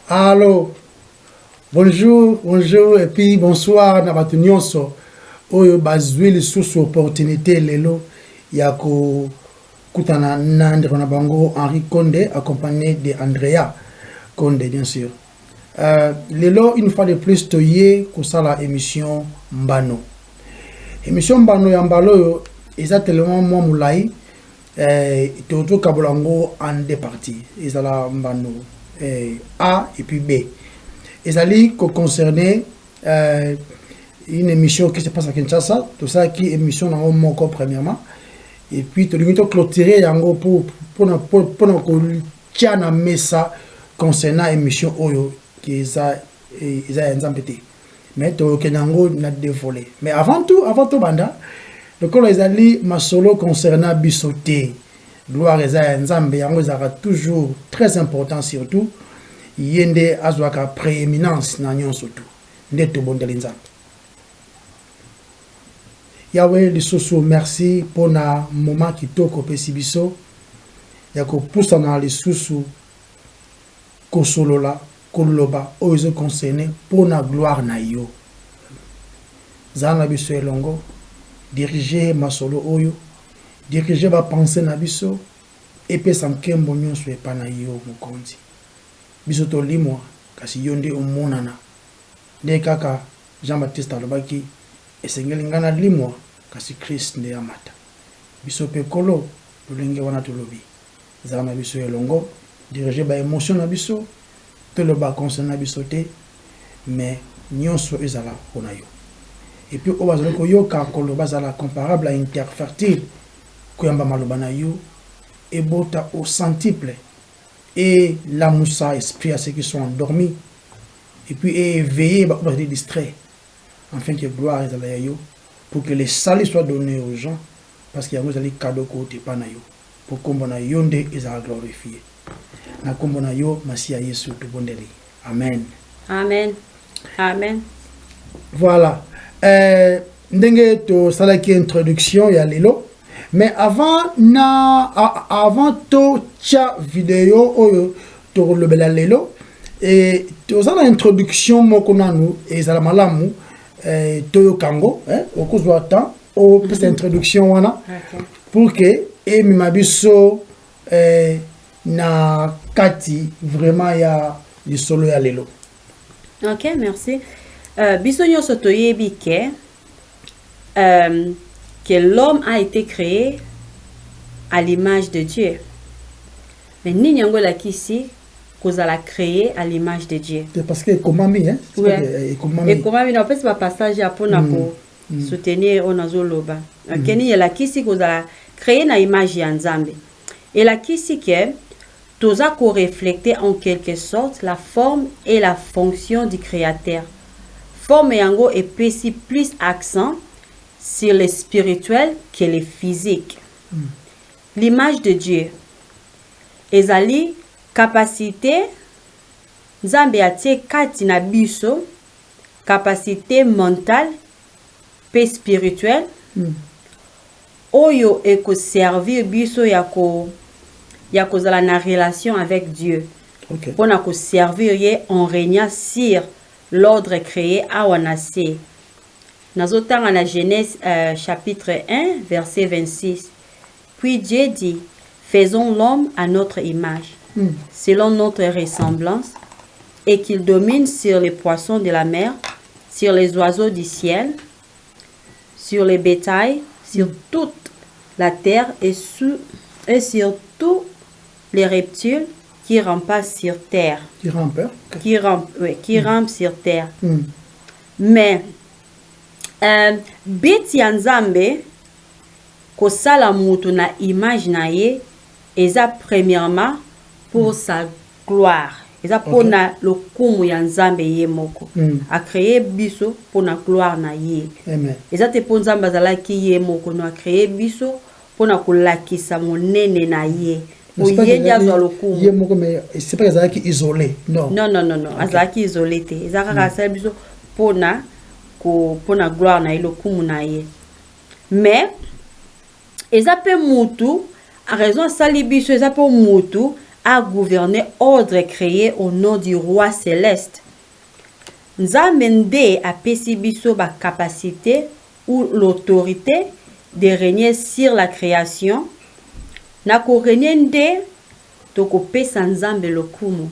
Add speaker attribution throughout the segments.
Speaker 1: Allô, bonjour, et puis bonsoir, Nabatu Nyonso. Oyo bazwi lisusu opportunité lelo ya ko kutana nandre na bango Henri Condé accompagné de Andrea Condé bien sûr. Lelo une fois de plus toye kosala émission Mbano. Émission Mbano ya mbalo eza tellement moi moulai toto kabolango en deux parties. Ezala Mbano A et puis B. Ezali ko concerner une émission qui se passe à Kinshasa, tout ça qui est émission dans mon corps premièrement, et puis tout le monde clôturer yango pour tiana messa concernant émission oyo qui ça enzambete. Mais to kenyango na dévolé. Mais avant tout banda, le col ezali ma solo concernant bisoté. Gloire eza nzambe yango zara toujours très important surtout yende azwaka prééminence na nyon surtout. Ndeto bondeli nzambe. Yahweh lisusu merci pour na moment kitoko pesi biso ya ko poussa na lisusu ko solola ko loba oyo concerné pour na gloire na yo zana biso elongo diriger masolo oyo diriger ba penser na biso et pesa nkembo nyonso epa na yo mokonzi biso to limwa kasi yo nde omonana nde kaka Jean-Baptiste alobaki esengeli ngana limwa kasi Christ nde amata biso pe kolo lolenge wana tolobi zana biso elongo diriger ba émotion na biso to le ba concernant biso te mais nyonso ezala pona yo et puis obazala ko yoka kolo bazala comparable à interfertile koyamba maloba na yo et bota au centuple et la moussa esprit à ceux qui sont endormis et puis éveiller ba obazala distrait afin que gloire ezala yo pour que les saluts soient donnés aux gens parce qu'il y a des cadeaux côté pas na yo pour qu'on na yonde ezala glorifié na kombo na yo masia Yesu to bondeli amen
Speaker 2: amen.
Speaker 1: Voilà ndenge to salaki introduction ya lelo mais avant to cha vidéo oyo to lobela lelo et to sala introduction moko nanu ezala malamu toyo kango okozwa temps o cette introduction wana pour que emi mabiso na kati vraiment ya lisolo ya lelo.
Speaker 2: OK, merci. Biso nyonso toyebi que l'homme a été créé à l'image de Dieu. Mais ni nyango la kisi kozala créé à l'image de Dieu.
Speaker 1: C'est parce que komami hein.
Speaker 2: Et komami na pesa passage ya pona ko soutenir onazoloba. OK, ni la kisi kozala créé na image ya Nzambe. Et la kisi que toza ko refléter en quelque sorte la forme et la fonction du créateur. Forme yango et plus accent sur le spirituel que le physique. L'image de Dieu. Ezali capacité Nzambe atie kati na biso capacité mentale pe spirituelle oyo eko servir biso ya kozala na relation avec Dieu.
Speaker 1: OK.
Speaker 2: Pour na ko servir ye en régnant sur l'ordre créé à Wanase. Nazotanga na Genèse chapitre 1 verset 26. Puis Dieu dit, faisons l'homme à notre image, selon notre ressemblance, et qu'il domine sur les poissons de la mer, sur les oiseaux du ciel, sur les bétails, sur toute la terre et sur tous les reptiles qui rampent sur terre.
Speaker 1: Qui rampent, hein?
Speaker 2: Qui rampent sur terre. Mais biti ya Nzambe kosala mutu na image na ye eza premièrement pour sa gloire. Eza pona lokumu ya Nzambe ye moko. A créé biso pona gloire na ye.
Speaker 1: Amen.
Speaker 2: Eza te po Nzambe azalaki ye moko no a créé biso pona kolakisa monene na ye. Mais
Speaker 1: c'est pas azalaki isolé. Non.
Speaker 2: Azalaki isolé te. Ezaka sala biso pona gloire na ye lokumu na ye. Mais eza pe mutu a raison sali biso eza pe mutu à gouverner, ordre créé au nom du roi céleste. Nzambe nde apesi biso ba capacité ou l'autorité de régner sur la création. Na ko régner nde to ko pesa Nzambe lokumu.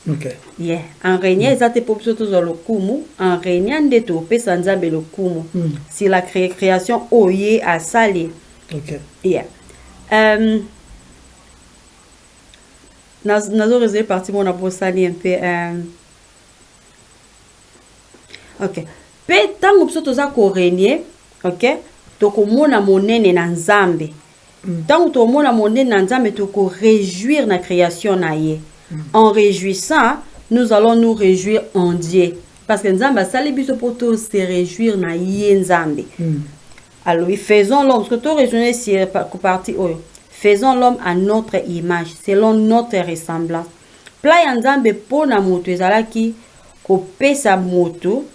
Speaker 1: Okay.
Speaker 2: Yeah, en régner ezate po biso to lokumu, en régner nde to pesa Nzambe lokumu. Sur la création oye a sali.
Speaker 1: Okay.
Speaker 2: Yeah. Nazo réservé partie mon abosali un peu OK. Pe tango biso toza ko régner, OK? To ko mona monene na Nzambe. Tango to mona monene na Nzambe to ko réjouir na création na ye. En réjouissant, nous allons nous réjouir en Dieu. Parce que Nzambe sali biso pour to se réjouir na ye Nzambe. Alors, faisons l'homme, parce que tu raisonnes sur partie faisons l'homme à notre image, selon notre ressemblance. Pla Nzambe pona moto ezalaki ko pesa moto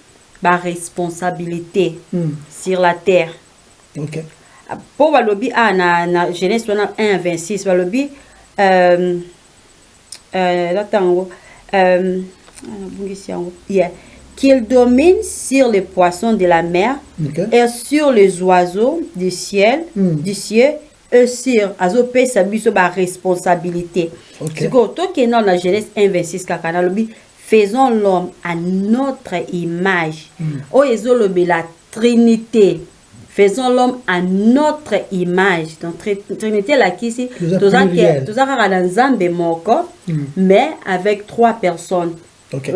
Speaker 2: ba responsabilité sur la terre.
Speaker 1: OK.
Speaker 2: Pour balobi na Genèse 1:26 balobi qu'il domine sur les poissons de la mer,
Speaker 1: Okay.
Speaker 2: et sur les oiseaux du ciel, et sur azope sabiso ba responsabilité.
Speaker 1: Okay.
Speaker 2: Dans Genèse 1:26 kakana faisons l'homme à notre image. O ezolobi la Trinité. Faisons l'homme à notre image. Donc Trinité la kisi toza dans Nzambe moko, mais avec 3 personnes.
Speaker 1: Okay.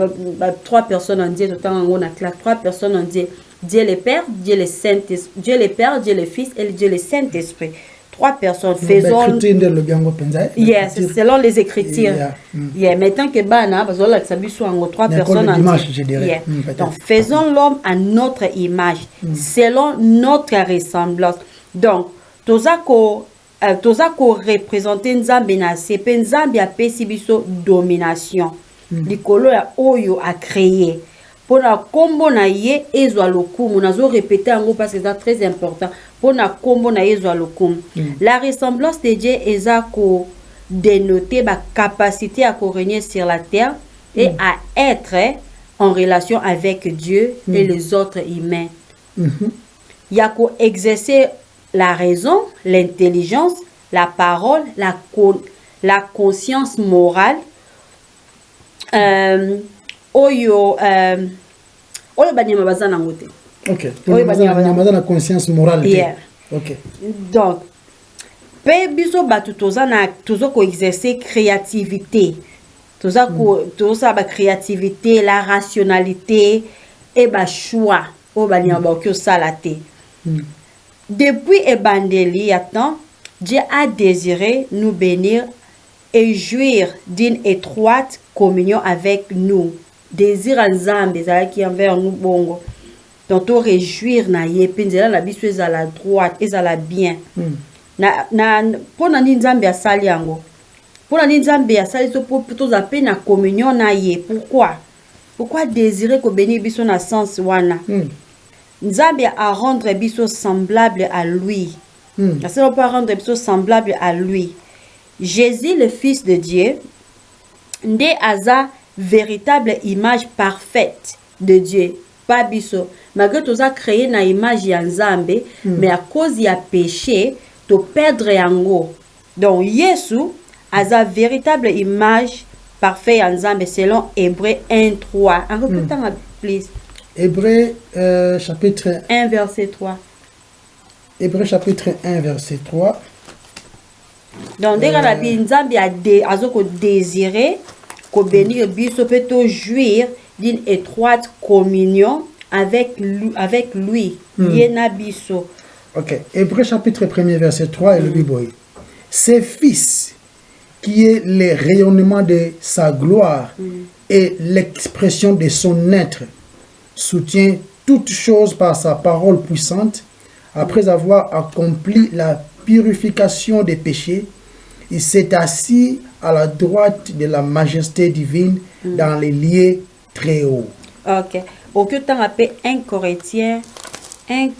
Speaker 2: 3 personnes en Dieu, on a 3 personnes en Dieu. Dieu le Père, Dieu le Saint-Esprit, Dieu le Père, Dieu le Fils et Dieu le Saint-Esprit. 3 personnes. Faisons. Yes, selon les Écritures. Yeah, maintenant que bana, parce que 3 personnes en Dieu. Yeah. Donc faisons l'homme à notre image, selon notre ressemblance. Donc tozako représenter Nzambe na sepe Nzambe apesi biso domination. Likolo ya oyo a créé. Pour na kombo na ye ezwa lokumu nazo répéter yango parce que c'est très important. Pour na kombo na ye ezwa lokumu. La ressemblance de Dieu ezako dénoter ba capacité à régner sur la terre et à être en relation avec Dieu et les autres humains. Yako exercer la raison, l'intelligence, la parole, la conscience morale. Oyo banyama bazana ngote.
Speaker 1: OK. Oyo banyama na conscience morale.
Speaker 2: Yeah.
Speaker 1: OK.
Speaker 2: Donc pe biso batu tozo ko exercer créativité. Toza ba créativité, la rationalité et ba choix. O banyama ba ko salate. Depuis ebandeli attends, Dieu a désiré nous bénir et jouir d'une étroite communion avec nous. Désir Nzambe qui envers nous bongo. Donc to réjouir na yepinzela na biso à la droite et à la bien. Na pona Nzambe asali yango. Pona Nzambe asali so pour to za pe na communion na ye. Pourquoi désirer ko bénir biso na sens wana? Nzambe a rendre biso semblable à lui. Na se pas rendre biso semblable à lui. Jésus, le Fils de Dieu, nde aza véritable image parfaite de Dieu. Pas biso. Malgré tout ça créé na image ya Nzambe, mais à cause ya péché, to perdre yango. Donc Yesu aza véritable image parfaite ya Nzambe selon Hébreux 1:3. Un peu plus tard, please.
Speaker 1: Hébreux chapitre
Speaker 2: 1 verset 3.
Speaker 1: Hébreux chapitre 1 verset 3.
Speaker 2: Donc, dès que Nzambe a désiré qu'on bénisse biso peut jouir d'une étroite communion avec lui. Yena biso.
Speaker 1: OK. Hébreux chapitre 1 verset 3 et le Bible. Ses fils qui est le rayonnement de sa gloire et l'expression de son être soutient toutes choses par sa parole puissante après avoir accompli la purification des péchés, il s'est assis à la droite de la majesté divine dans les lieux très hauts.
Speaker 2: OK. Au que tu appelles 1 Corinthiens 1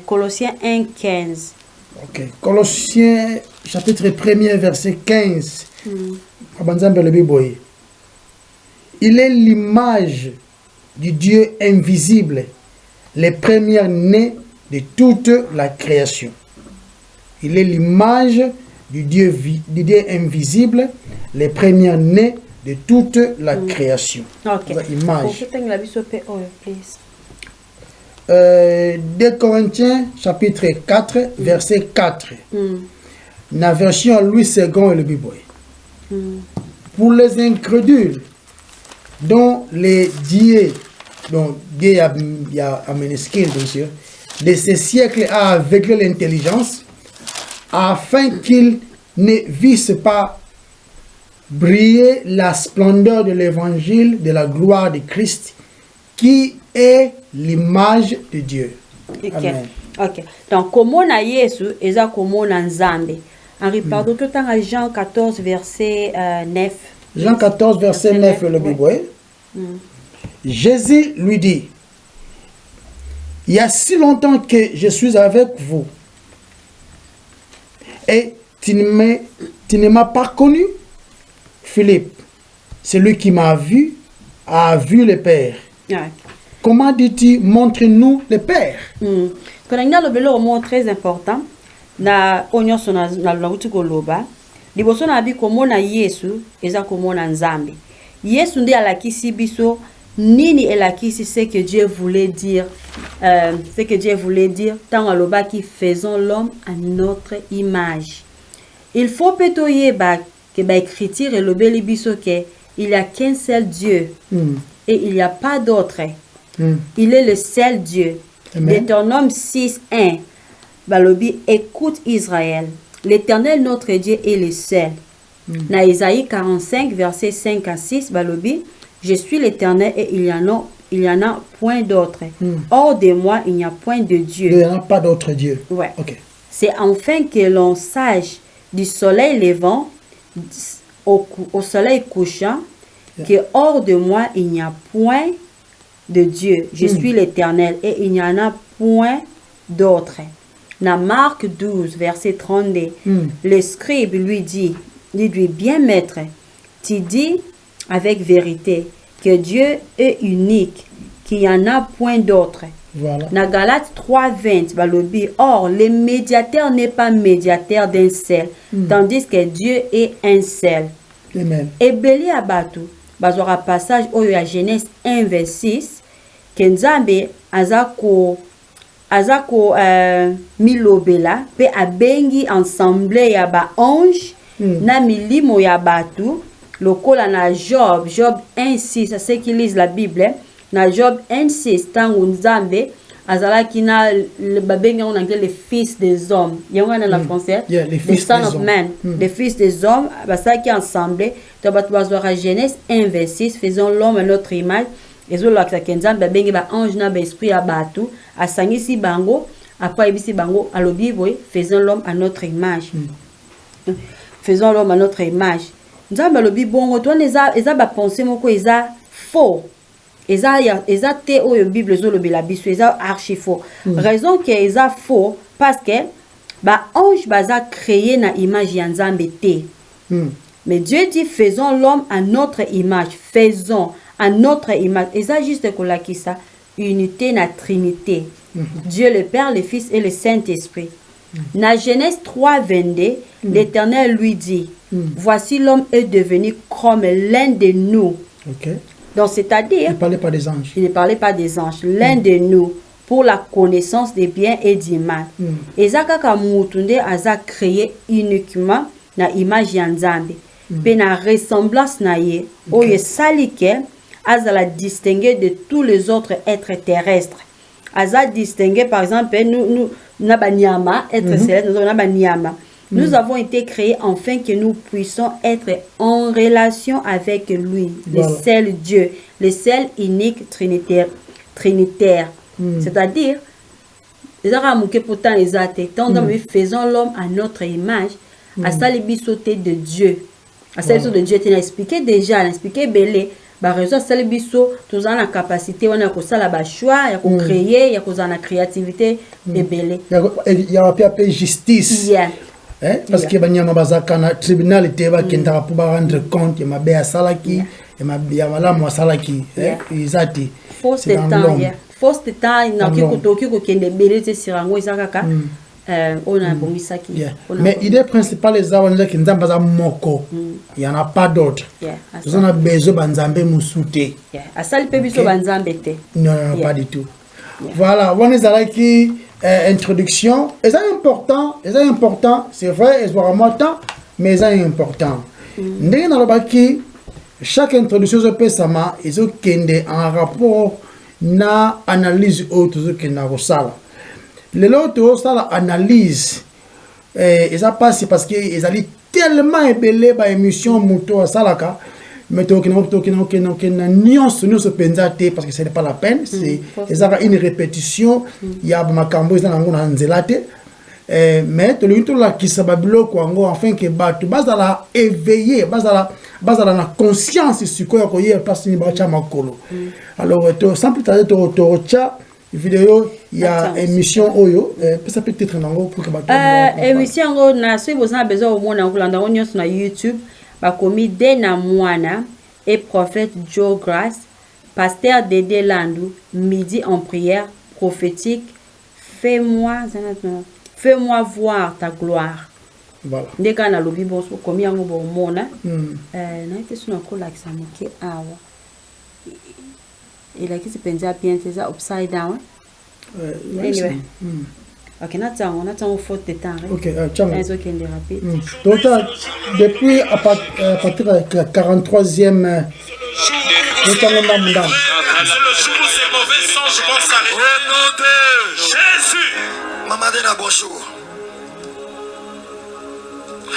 Speaker 2: Colossiens 1:15.
Speaker 1: OK. Colossiens chapitre 1 verset 15. Il est l'image du Dieu invisible, les premières nées de toute la création. Il est l'image du Dieu invisible, les premières nées de toute la création.
Speaker 2: Ok.
Speaker 1: Image. 2 Corinthiens chapitre 4, verset 4. La version Louis II et le Bible. Pour les incrédules, dont les dieux, donc Dieu y a amené bien sûr, de ce siècle a aveuglé l'intelligence, afin qu'ils ne vissent pas briller la splendeur de l'évangile de la gloire de Christ, qui est l'image de Dieu.
Speaker 2: Okay.
Speaker 1: Amen.
Speaker 2: Ok. Donc, comment na Yesu, eza comment na Nzambe. Henri, pardon, tout en Jean 14, verset 9.
Speaker 1: Jean 14, verset 9, le Bible. Jésus lui dit, il y a si longtemps que je suis avec vous, et tu ne m'as pas connu, Philippe. Celui qui m'a vu a vu le Père.
Speaker 2: Ouais.
Speaker 1: Comment dis-tu, montre-nous le Père?
Speaker 2: Quand on a le mot très important, na onyo sona na lauti ko loba, liboso na bi komona Yesu, eza komona Nzambe. Yesu ndi alakisi biso nini elakisi ce que Dieu voulait dire, tant loba qui faisons l'homme à notre image. Il faut pétoyer que écriture et lobeli biso que il y a qu'un seul Dieu et il n'y a pas d'autre. Il est le seul Dieu. Deutéronome 6:1. Balobi, écoute Israël, l'Éternel notre Dieu est le seul. Na Isaïe 45 verset 5 à 6, Balobi, je suis l'Éternel et il y en a point d'autre. Hors de moi, il n'y a point de Dieu.
Speaker 1: Il n'y en a pas d'autre Dieu.
Speaker 2: Ouais.
Speaker 1: Okay.
Speaker 2: C'est enfin que l'on sache du soleil levant au soleil couchant que hors de moi, il n'y a point de Dieu. Je suis l'Éternel et il n'y en a point d'autre. Dans Marc 12, verset 32, le scribe lui dit, bien maître, tu dis avec vérité que Dieu est unique, qu'il n'y en a point d'autre.
Speaker 1: Voilà.
Speaker 2: Dans Galates 3:20, balobi, or, le médiateur n'est pas médiateur d'un seul, tandis que Dieu est un seul.
Speaker 1: Amen.
Speaker 2: Et Béli Abatu, bazora passage au Genèse 1, verset 6, que Nzambe azako milobela pe abengi ensemble ya ba ange na milimo ya batu lokola na Job 1:6, c'est ceux qui lisent la Bible, na Job 1:6 tango Nzambe azalaki na babengi on anglais les fils des hommes, yanga na français, les sons of men, les fils des hommes basaki ensemble to batu bazora Genèse 1:6, faisons l'homme à notre image. Et zo la Nzambe babengi ba ange na ba esprit ya batu asangisi bango après ebisi bango alobi boy faisons l'homme à notre image. Faisons l'homme à notre image. Nzambe alobi bongo to eza ba pensée moko eza faux. Eza te oyo Bible zo lobela biso eza archi faux. Raison que eza faux parce que ba ange baza créé na image ya Nzambe te. Mais Dieu dit faisons l'homme à notre image. Faisons à notre image. Et ça juste que la qui ça unité na trinité. Dieu le Père, le Fils et le Saint-Esprit. Na Genèse 3:22, l'Éternel lui dit, voici l'homme est devenu comme l'un de nous.
Speaker 1: Okay.
Speaker 2: Donc c'est-à-dire,
Speaker 1: il ne parlait pas des anges.
Speaker 2: Il ne parlait pas des anges, l'un de nous pour la connaissance des biens et du mal. Et ça kaka mutunde aza créé uniquement na image ya Nzambe. Pe na ressemblance na ye, oye salike Azala distingué de tous les autres êtres terrestres. Azala distingué, par exemple, nous Nabanyama, être céleste, nous Nabanyama. Nous avons été créés afin que nous puissions être en relation avec lui, le seul Dieu, le seul unique trinitaire. C'est-à-dire, faisons l'homme à notre image, à ça les bisotés de Dieu. À ça de Dieu, tu as expliqué déjà, expliqué Belé. Bah raison celle biso tous en la capacité on a ko sala ba choix ya ko créer ya ko za na créativité ebele
Speaker 1: il y a pas justice parce que banyama bazaka na tribunal te ba kenda pour rendre compte ma be salaki et ma bia wala mo salaki izati
Speaker 2: force de temps force de temps na ki ko kende belete sirango isaka on a bongisaki
Speaker 1: mais idée principale les awanja ki nzamba za moko il y en a pas d'autre nous on a besoin banzambe musute
Speaker 2: asali pe biso banzambe te
Speaker 1: non pas du tout voilà on est à qui introduction et ça important c'est vrai et vraiment temps mais ça est important ndenge na lobaki chaque introduction je peux sama ils ont kende en rapport na analyse autre que na rosala le lot ça analyse et ça passe parce que ils allaient tellement ébélé ba émission moto salaka mais na nuance pensate parce que ce n'est pas la peine c'est une répétition il y a makambo ils na ngona nzelate mais to luto la kisababilo kwango enfin que batu bazala éveillé bazala na conscience sur quoi ko hier parce ni bacha makolo alors to simple to cha vidéo il y a émission oyo ça peut être nango pour que batu
Speaker 2: émission ngo na so besoin au monde en kulanda onyo sur YouTube bakomi Dena Mwana et prophète Joe Grace pasteur Dédé Landou midi en prière prophétique fais-moi voir ta gloire.
Speaker 1: Voilà.
Speaker 2: Dès qu'on a le bon comme yango bon mona na été sur un col accent moké awa et là qui se pense bien c'est ça upside down anyway ok on attend faute de temps
Speaker 1: ok tiens
Speaker 2: est-ce qu'il est rapide
Speaker 1: donc depuis à partir de la 43e le temps on a le jour c'est mauvais sang je pense à au nom de Jésus. Maman Dena, bonjour.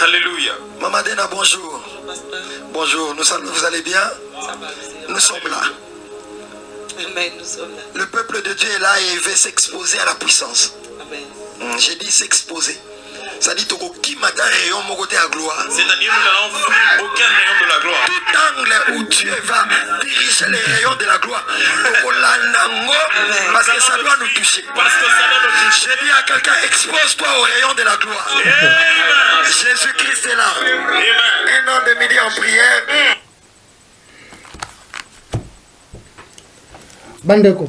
Speaker 1: Alléluia. Maman Dena, bonjour. Bonjour, vous allez bien? Nous sommes là.
Speaker 3: Amen, nous sommes là.
Speaker 1: Le peuple de Dieu est là et il veut s'exposer à la puissance.
Speaker 3: Amen.
Speaker 1: J'ai dit s'exposer. Ça dit qui m'a rayon mon côté à gloire.
Speaker 4: C'est-à-dire nous n'allons fuir aucun rayon de la gloire.
Speaker 1: Tout angle où Dieu va diriger les rayons de la gloire. Parce que ça doit nous toucher.
Speaker 4: Parce que ça doit nous toucher.
Speaker 1: J'ai dit à quelqu'un, expose-toi au rayon de la gloire.
Speaker 4: Amen.
Speaker 1: Jésus-Christ est là.
Speaker 4: Amen.
Speaker 1: Un an de midi en prière. Bandeko.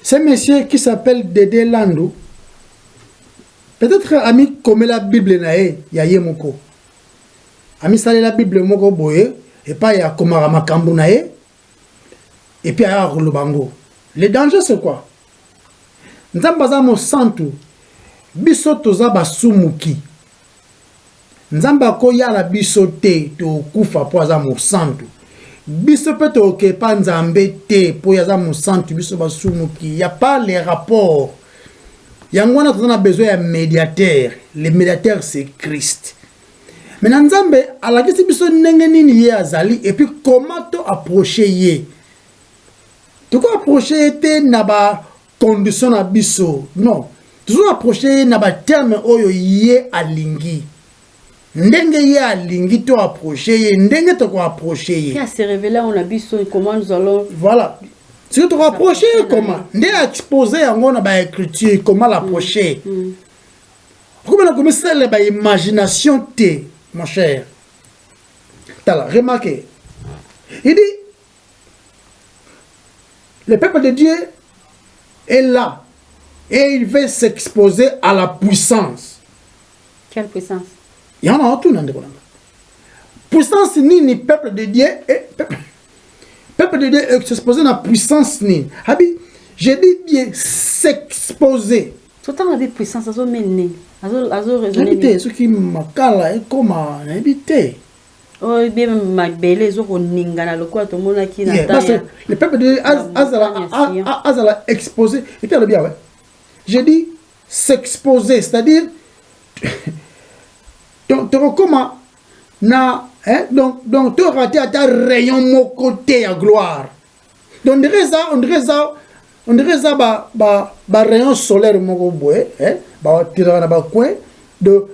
Speaker 1: Ce monsieur qui s'appelle Dédé Landou, peut-être ami comme la Bible nae ya yemoko. Ami sale la Bible moko boye et pas ya komara makambu nae et puis ya rubango. Le danger c'est quoi? Nzamba za mo santu biso toza basumuki. Nzamba ko ya la biso te to kufa po za mo santu. Biso peut to pas nzambe te po ya za mo santu biso basumuki. Y a pas les rapports. Yangwana on a besoin d'un médiateur. Le médiateur c'est Christ. Maintenant Nzambe à la question biso ndenge nini ye azali et puis comment to approcher ye. Tu peux approcher te na ba condition na biso. Non. Toujours approcher na ba terme oyo ye alingi. Ndenge ye alingi to approcher ye, ndenge to ko approcher ye.
Speaker 2: Qui a se révélé on a biso comment nous allons
Speaker 1: voilà. Si tu rapprocher comment? Ndé exposer yango na ba écriture comment l'approcher? Pourquoi on a commencé à ba imagination té, mon cher. T'as remarqué? Il dit le peuple de Dieu est là et il veut s'exposer à la puissance.
Speaker 2: Quelle puissance?
Speaker 1: Il y en a tout dans le monde. Puissance ni peuple de Dieu et peuple de Dieu s'exposer à la puissance ni. Habi, j'ai dit bien s'exposer.
Speaker 2: Tout le temps avec puissance, ça mène. Azo raisonner.
Speaker 1: Habité, ce qui makala et comment habiter.
Speaker 2: Oh bien ma belle zo ninga na lokwa to mona ki na
Speaker 1: parce que le peuple de Dieu azala exposer. Et puis bien ouais. J'ai dit s'exposer, c'est-à-dire donc comment na hein donc tu raté à ta rayon mon côté à gloire. Donc on dirait ça ba rayon solaire mon boé hein ba tirer na ba coin de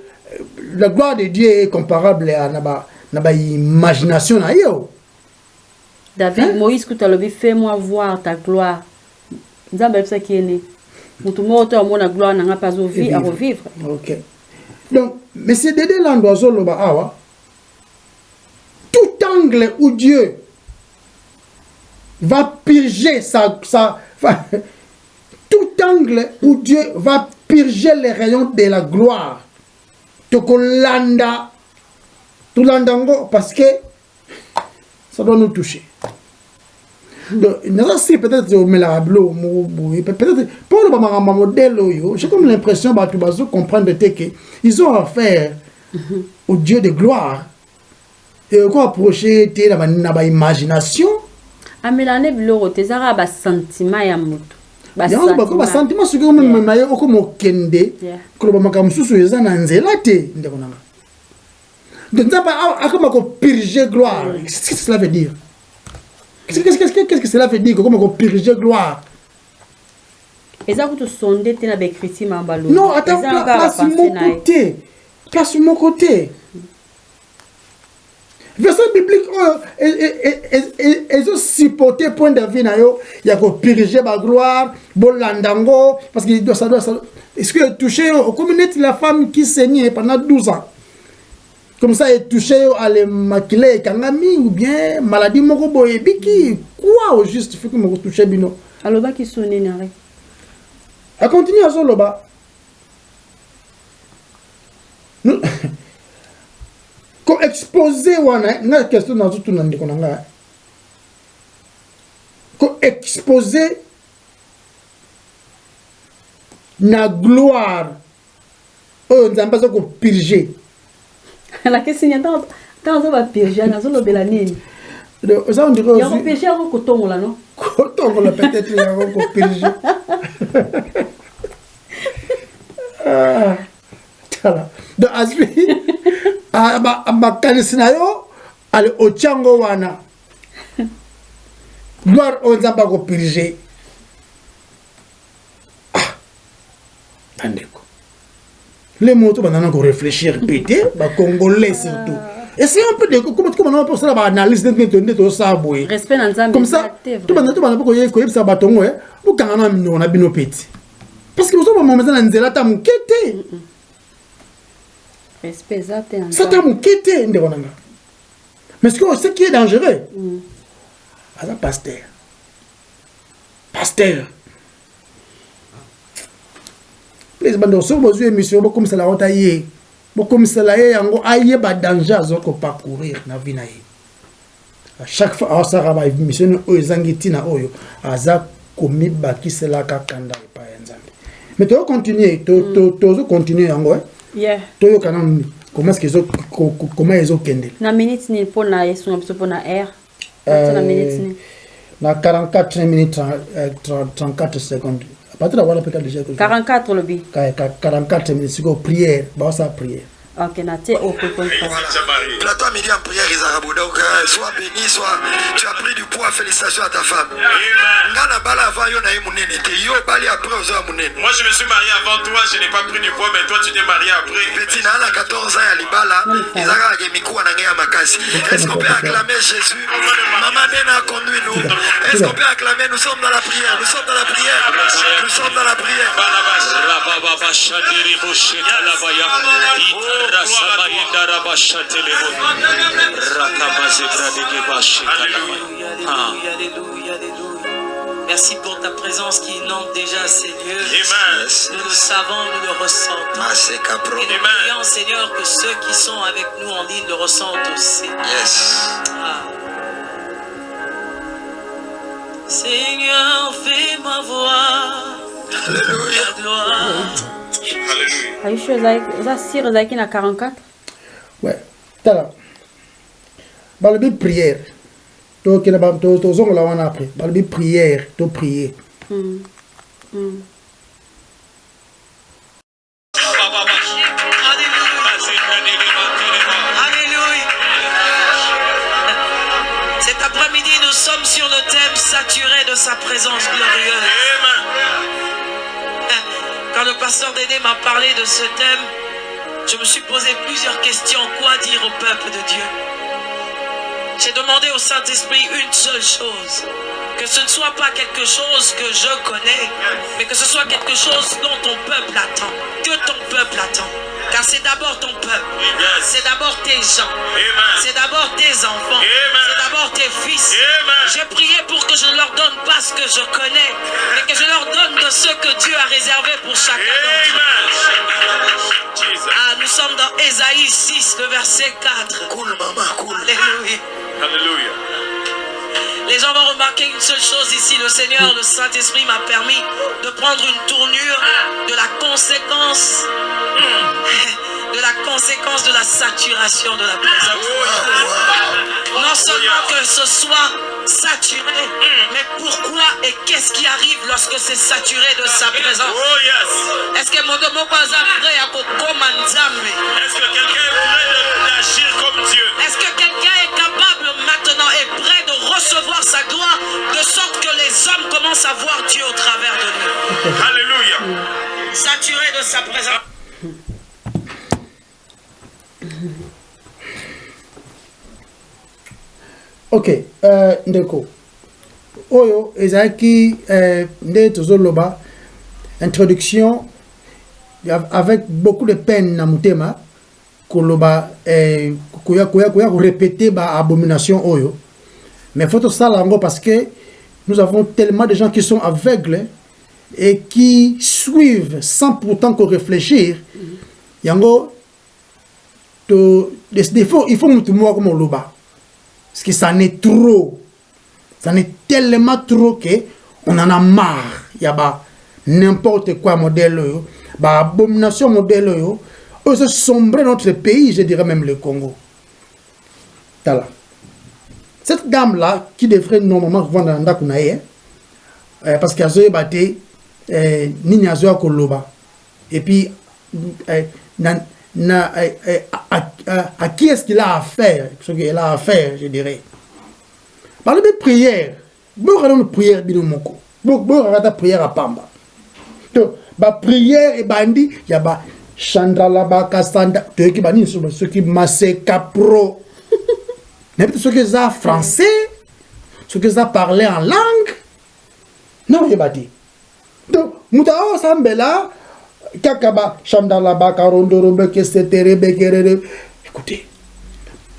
Speaker 1: la gloire de Dieu est comparable à na ba imagination na yo.
Speaker 2: David hein? Moïse que tu as levé fais-moi voir ta gloire. Nzambe ça qui est né. Mutu moto amona gloire na pas à revivre.
Speaker 1: OK. Donc, M. Dédé Landoiseau Loba Awa, tout angle où Dieu va purger tout angle où Dieu va purger les rayons de la gloire. Tokolanda, tout l'andango, parce que ça doit nous toucher. Donc, peut-être pour le modèle, j'ai comme l'impression que comprendre qu'ils ont affaire au Dieu de gloire. Et quoi approcher dans imagination.
Speaker 2: Amelane biloro tezara ba sentiment ya mutu.
Speaker 1: Ba sentiment ce que même mayo comme okende ko ba makamususu eza na nzela te ndeko nanga. Donc ça pas akoma ko purger gloire. Qu'est-ce que cela veut dire? Qu'est-ce que cela veut dire comment ko purger gloire?
Speaker 2: Eza ko to sonde te na ba écrit mambalo.
Speaker 1: Non, attends, place mon côté. Place mon côté. Verset biblique, ils ont supporté point de vue, il y a purger ma gloire, bolandango, parce que ça doit. Est-ce que touché au communauté la femme qui saignait pendant 12 ans? Comme ça, il touché à les maquiller, kangami, ou bien maladie, moko biki, quoi au juste, fait que me touché bino.
Speaker 2: Aloba qui sonne n'arrête.
Speaker 1: A continuer à Zoloba. Ko exposer wana na question na tout nandi konanga ko exposer na gloire nzamba zo ko purger
Speaker 2: la question est tant ça va purger na zo lobela nini
Speaker 1: ça on dirait
Speaker 2: ya ko purger ko tongola non
Speaker 1: ko tongola peut-être ya ko purger tala de aspi makanisi na yo ale ochango wana gloire onzamba ko purger tandeko les mots banana ko réfléchir péter ba congolais surtout et c'est un peu de comment on peut ça ba analyse de ça boy
Speaker 2: respect dans nzambe
Speaker 1: comme ça tout banana ko yebisa batongo bu kangana mino na bino peti parce que vous avez moments na nzela ta mukete. Ça t'a mouqué, mais ce qui est dangereux, c'est un pasteur. Pasteur. Les bandes sont besoin mission, comme ça la honte aïe. Comme ça la yango aïe ba danger à zoko parcourir na vie naïe. À chaque fois, ça va mission oezangiti na oyo, aza komi baki sela kakanda pa nzambe. Mais tu vas continuer, tu continuer yango.
Speaker 2: Yeah.
Speaker 1: Toyo kanam comment est-ce qu'ils ont comment ils ont kendé
Speaker 2: na minute ni pour na yesu na pour na air na minute ni
Speaker 1: na 44 minutes 34 secondes à partir de voilà peut-être déjà
Speaker 2: 44 le bi
Speaker 1: 44 minutes c'est quoi prière bah ça prière.
Speaker 2: Ok, na te au point.
Speaker 5: Plateau midi en prière, Isarabu. Donc, sois béni, soit tu as pris du poids. Félicitations à ta femme. Ngana bala avant yo na imunene te yo bali après aux amunene.
Speaker 4: Moi je me suis marié avant toi, je n'ai pas pris du poids, mais toi tu t'es marié après.
Speaker 5: Petit na 14 ans ya libala, Isaka gemikuwa na ngea makasi. Est-ce qu'on peut acclamer Jésus? Maman Nena a conduit nous. Est-ce qu'on peut acclamer? Nous sommes dans la prière. Nous sommes dans la prière. Nous sommes dans la prière.
Speaker 3: Merci pour ta présence qui inonde déjà, Seigneur.
Speaker 4: Amen.
Speaker 3: Nous le savons, nous le ressentons. Et nous prions, Seigneur, que ceux qui sont avec nous en ligne le ressentent aussi.
Speaker 5: Yes.
Speaker 3: Seigneur, fais-moi voir ta gloire.
Speaker 4: Alléluia.
Speaker 2: Are you sure ça sire zaki na 44?
Speaker 1: Ouais. Tala. Balbi prière. To kina ba to zongo la wana après. Balbi prière, to prier.
Speaker 3: Cet après-midi, nous sommes sur le thème saturé de sa présence glorieuse. Quand le pasteur Dédé m'a parlé de ce thème, je me suis posé plusieurs questions. Quoi dire au peuple de Dieu? J'ai demandé au Saint-Esprit une seule chose. Que ce ne soit pas quelque chose que je connais, mais que ce soit quelque chose dont ton peuple attend. Que ton peuple attend. Car c'est d'abord ton peuple. C'est d'abord tes gens. C'est d'abord tes enfants. C'est d'abord tes fils. J'ai prié pour que je ne leur donne pas ce que je connais, mais que je leur donne de ce que Dieu a réservé pour chacun d'entre eux. Ah, nous sommes dans Ésaïe 6, le verset 4.
Speaker 5: Cool, maman, cool.
Speaker 3: Alléluia.
Speaker 4: Alléluia.
Speaker 3: Les gens vont remarquer une seule chose ici. Le Seigneur, le Saint-Esprit m'a permis de prendre une tournure de la conséquence de la saturation de la présence. Non seulement que ce soit saturé, mais pourquoi et qu'est-ce qui arrive lorsque c'est saturé de sa présence? Est-ce que mon prêt à
Speaker 4: Est-ce que quelqu'un est prêt d'agir comme Dieu?
Speaker 3: Est-ce que quelqu'un est capable maintenant et prêt de recevoir sa gloire de sorte que les hommes commencent à voir Dieu au travers de lui?
Speaker 4: Alléluia.
Speaker 3: Saturé de sa présence.
Speaker 1: Ok, ndeko oyo ezaki nde tozoloba introduction avec beaucoup de peine na mutema koloba koya répéter ba abomination oyo, mais faut ça lango parce que nous avons tellement de gens qui sont aveugles et qui suivent sans pourtant que réfléchir. Yango il faut mutu moi comme loba. Parce que ça en est trop. Ça en est tellement trop que on en a marre. Il y a n'importe quoi modèle, abomination modèle, ça sombrer notre pays, je dirais même le Congo. Voilà. Cette dame-là, qui devrait normalement vendre dans Ndakunaye, parce qu'elle a battu Nini Azoa Koloba. Et puis, à qui est-ce qu'il a affaire? Ce qu'il a affaire, je dirais. Parlez de prière. Bon, on a une prière, binomoko. Bon, on a une prière à Pamba. Donc, la prière et bandi, il y a Chandra là-bas, Kassanda, ceux qui massent Capro. Mais ceux qui ont français, ceux qui ont parlé en langue. Non, il y a bandi. Donc, Moutao Sambela, Kakaba, Chandalaba, Karondorobe, Kessetere, écoutez,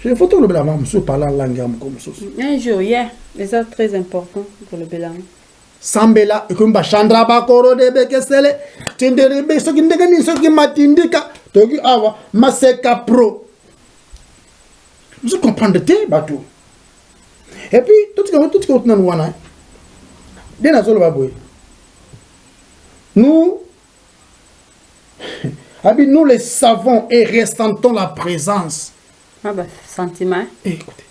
Speaker 1: j'ai une photo de la maman, je parle en langue comme ça.
Speaker 2: Un jour, yeah, et ça très important pour le Bélan.
Speaker 1: Sambela, Kumba, Chandraba, Korodebe, Kessele, Tinderebe, ce qui n'est ce qui m'attindika, Togi Awa, Maseka Pro. Vous comprenez, bateau. Et puis, tout ce que vous avez, nous les savons et ressentons la présence.
Speaker 2: Ah bah, sentiment.
Speaker 1: Écoutez,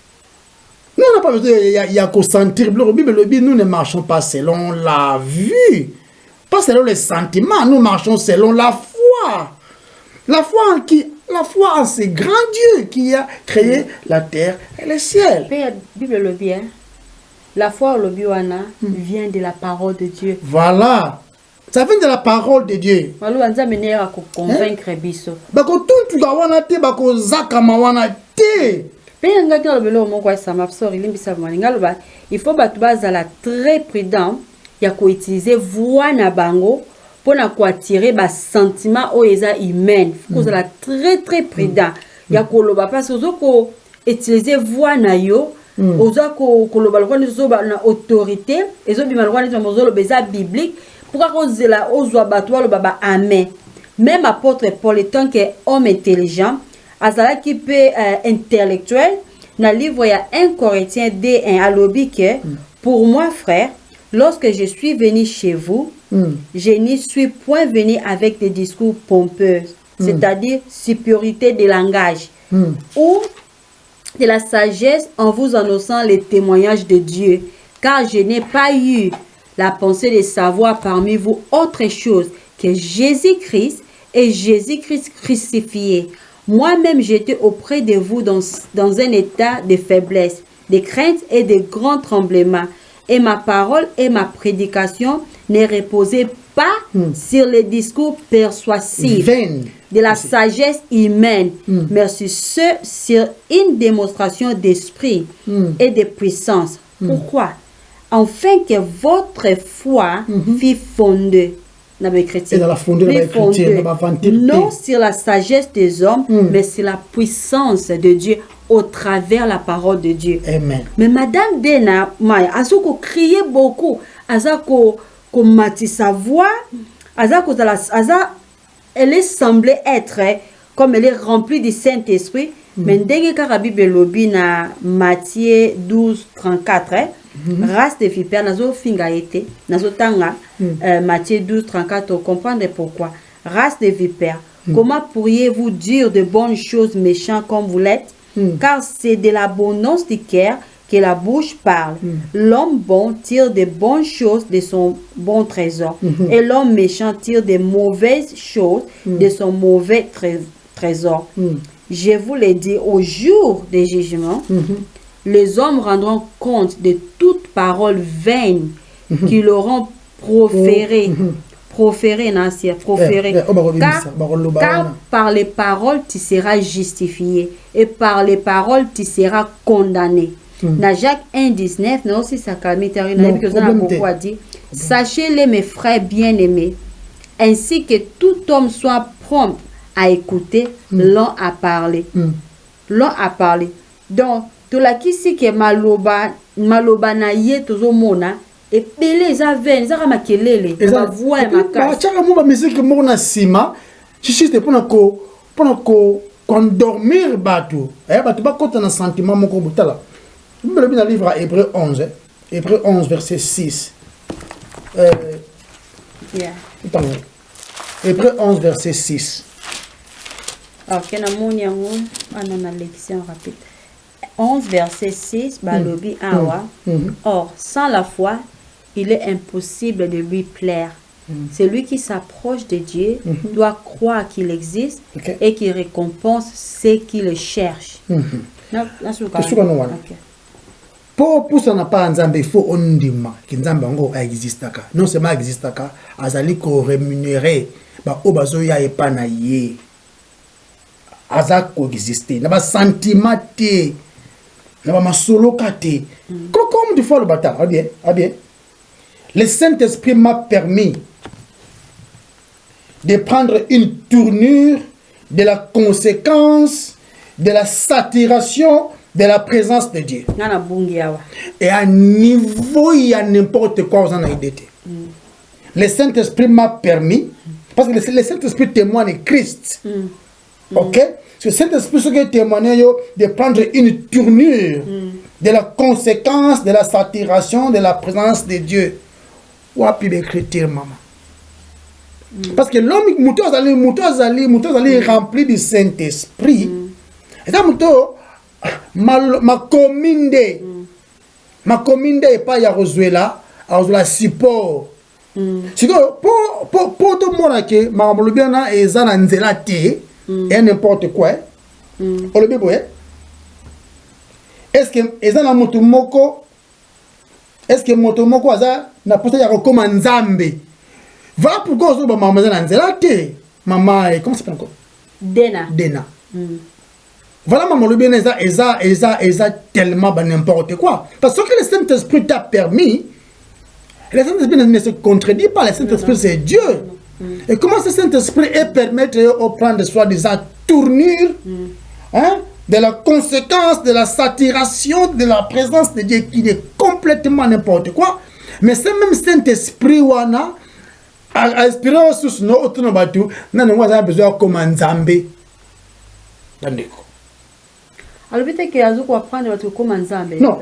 Speaker 1: nous on n'a pas besoin, il y a qu'au sentir. Nous ne marchons pas selon la vue, pas selon les sentiments, nous marchons selon la foi. La foi en ce grand Dieu qui a créé la terre et le ciel.
Speaker 2: La Bible le dit, la foi au Lobiwana vient de la parole de Dieu.
Speaker 1: Voilà. Ça vient de la parole de Dieu.
Speaker 2: Malou anza menera à convaincre biso.
Speaker 1: Bako tout gawana te bako zaka mawana te.
Speaker 2: Penga dans le belo mon quoi ça m'absor ilimbisa maninga ba il faut batubaza la très prudent ya ko utiliser voix na bango pour na ko attirer ba sentiment o eza humain. Faut que la très prudent ya ko loba parce que ko utiliser voix na yo oza ko loba lo zo ba na autorité ezo bima lo ni zo lo beza biblique. Pourquoi on dit là, on le baba amen. Même apôtre Paul étant qu'un homme intelligent, azala qui peut intellectuel, dans le livre il y a 1 Corinthiens D1 à l'obi que pour moi frère, lorsque je suis venu chez vous, je n'y suis point venu avec des discours pompeux, c'est-à-dire supériorité de langage ou de la sagesse en vous annonçant les témoignages de Dieu, car je n'ai pas eu la pensée de savoir parmi vous autre chose que Jésus-Christ et Jésus-Christ crucifié. Moi-même, j'étais auprès de vous dans un état de faiblesse, de crainte et de grand tremblement. Et ma parole et ma prédication ne reposaient pas sur les discours persuasifs de la sagesse humaine, mais sur une démonstration d'esprit et de puissance. Pourquoi? Afin que votre foi fût fondée chrétiens.
Speaker 1: Et dans la fondée,
Speaker 2: Non sur la sagesse des hommes, mais sur la puissance de Dieu au travers la parole de Dieu.
Speaker 1: Amen.
Speaker 2: Mais Madame Dena, a crié beaucoup, a mati sa voix, elle est semblée être, comme elle est remplie du Saint-Esprit, mais dès que la Bible lobi na Matthieu 12, 34, race de vipères, nazo finga été, nazo tanga, Matthieu 12, 34, vous comprenez pourquoi. Race de vipères, comment pourriez-vous dire de bonnes choses méchantes comme vous l'êtes? Car c'est de l'abondance du cœur que la bouche parle. L'homme bon tire de bonnes choses de son bon trésor, et l'homme méchant tire de mauvaises choses de son mauvais trésor. Je vous l'ai dit, au jour des jugements, les hommes rendront compte de toute parole vaine qu'ils auront proférée. Car par les paroles tu seras justifié et par les paroles tu seras condamné. Dans Jacques 1,19, nous aussi ça dit, sachez-les mes frères bien-aimés, ainsi que tout homme soit prompt à écouter, l'on a parlé. L'on a parlé. Donc, tout la qui si que maloba na ye tozo mona et belé za ven za makelele ma voix et ma casse.
Speaker 1: Chaka mo ba musique mo na sima, chichi te pona ko endormir batu. Batu ba kota na sentiment moko butala. Bible dans le livre à Hébreux 11, Hébreux 11 verset 6. Hébreux 11 verset 6.
Speaker 2: Ok, na lection rapide. 11 verset 6, balobi awa. Or, sans la foi, il est impossible de lui plaire. Celui qui s'approche de Dieu doit croire qu'il existe et qu'il récompense ceux qui le cherchent.
Speaker 1: Pour ça n'a pas nzambe, il faut ondima que nzambe ngo existaka. Non seulement existaka, azali ko rémunérer ba obazo ya epana ye. Aza ko exister. Na ba sentiment te. Na ba masolo kate. Comme du fois le bâtard, bien. Le Saint-Esprit m'a permis de prendre une tournure de la conséquence de la saturation de la présence de Dieu. Et à niveau, il y a n'importe quoi aux années-d'été. Le Saint-Esprit m'a permis, parce que le Saint-Esprit témoigne de Christ. Ok? Le Saint-Esprit ce qui témoigne de prendre une tournure de la conséquence de la saturation de la présence de Dieu. Ou à plus d'écriture, maman. Parce que l'homme, mouton allait rempli du Saint-Esprit. Et ça, mouton, ma commune est pas ya Rosuela, à support. C'est que pour tout le monde que ma molubiana est zana nzela té et n'importe quoi. On le béboye. Est-ce que ezana motomoko? Est-ce que motomoko aza na poste ya kokoma nzambe? Va pourquoi ozo ba mama zana nzela té. Maman, comment ça s'appelle encore?
Speaker 2: Dena.
Speaker 1: Voilà, maman, le bien est tellement n'importe quoi. Parce que le Saint-Esprit t'a permis, le Saint-Esprit ne se contredit pas, le Saint-Esprit c'est Dieu. Et comment ce Saint-Esprit est permettre de prendre soi-disant tournure de la conséquence de la saturation de la présence de Dieu qui est complètement n'importe quoi. Mais ce même Saint-Esprit, wana, a inspiré sous nos autres bateaux, nous avons besoin comme un Zambé.
Speaker 2: Alors peut-être qu'il y a un apprendre votre comme Nzambe. Non.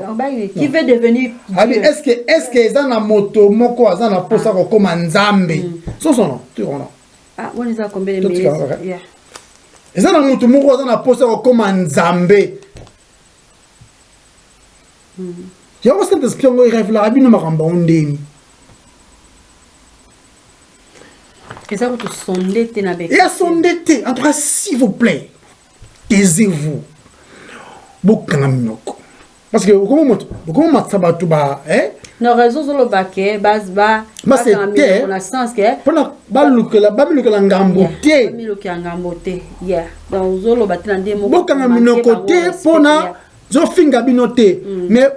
Speaker 2: Qui veut devenir Dieu.
Speaker 1: Est-ce que ils ont la moto moko ils ont la posa comme Nzambe. Son nom, tu vois.
Speaker 2: Ah, on les a combien de minutes?
Speaker 1: Ils ont la moto moko ils ont la posa comme Nzambe. Il y a aussi des espions qui rêvent la rabine maramba ondeni.
Speaker 2: Et ça vous sondez tenabe.
Speaker 1: Et à sondé en tout cas s'il vous plaît, taisez-vous. Parce que comment matsabatu ba
Speaker 2: no réseau sur le baquet basba
Speaker 1: c'est on
Speaker 2: a sens que
Speaker 1: pona balukela ngambote
Speaker 2: baluka ngambote yeah donc zolo batila ndemo
Speaker 1: bokanga minoko te pona zo finga binote mais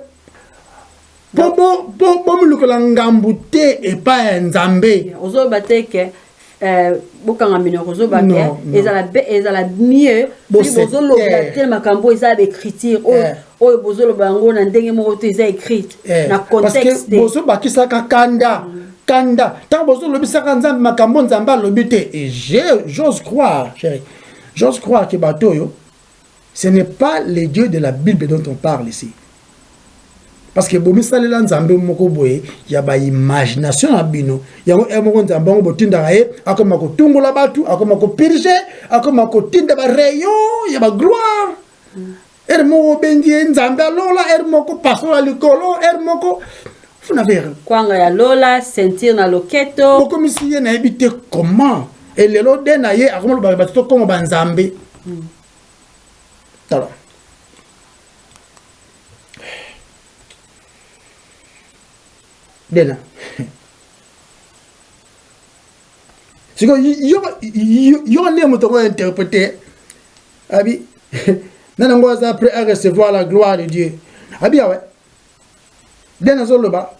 Speaker 1: Bon, le ngambouté et pas nzambe.
Speaker 2: Ozo bateke bokanga mino ozo bateke ezala mieux bozo lobela tellement kambo ezala écriture oyo bozo lobango na ndenge moko te eza écrite na contexte
Speaker 1: parce que bozo bakisaka kanda tant bozo lobisaka nzambe makambo nzambe alobi te et j'ose croire chérie j'ose croire que batoyo ce n'est pas les dieux de la Bible dont on parle ici. Parce que bomi salela nzambe moko boye ya ba imagination na bino yango moko nzambe ngo botinda kaye akoma ko tungola batu akoma ko purger akoma ko tinda ba rayon ya ba gloire moko bengi nzambe alola moko pasola likolo moko funa vera
Speaker 2: kwanga ya lola sentir na loketo
Speaker 1: boko misiye na ebite comment et lelo de na ye akoma lo ba to comme ba nzambe alors Dena. Si yo ne moto ko interpréter abi nanango après à recevoir la gloire de Dieu. Abi ouais. Dena zoloba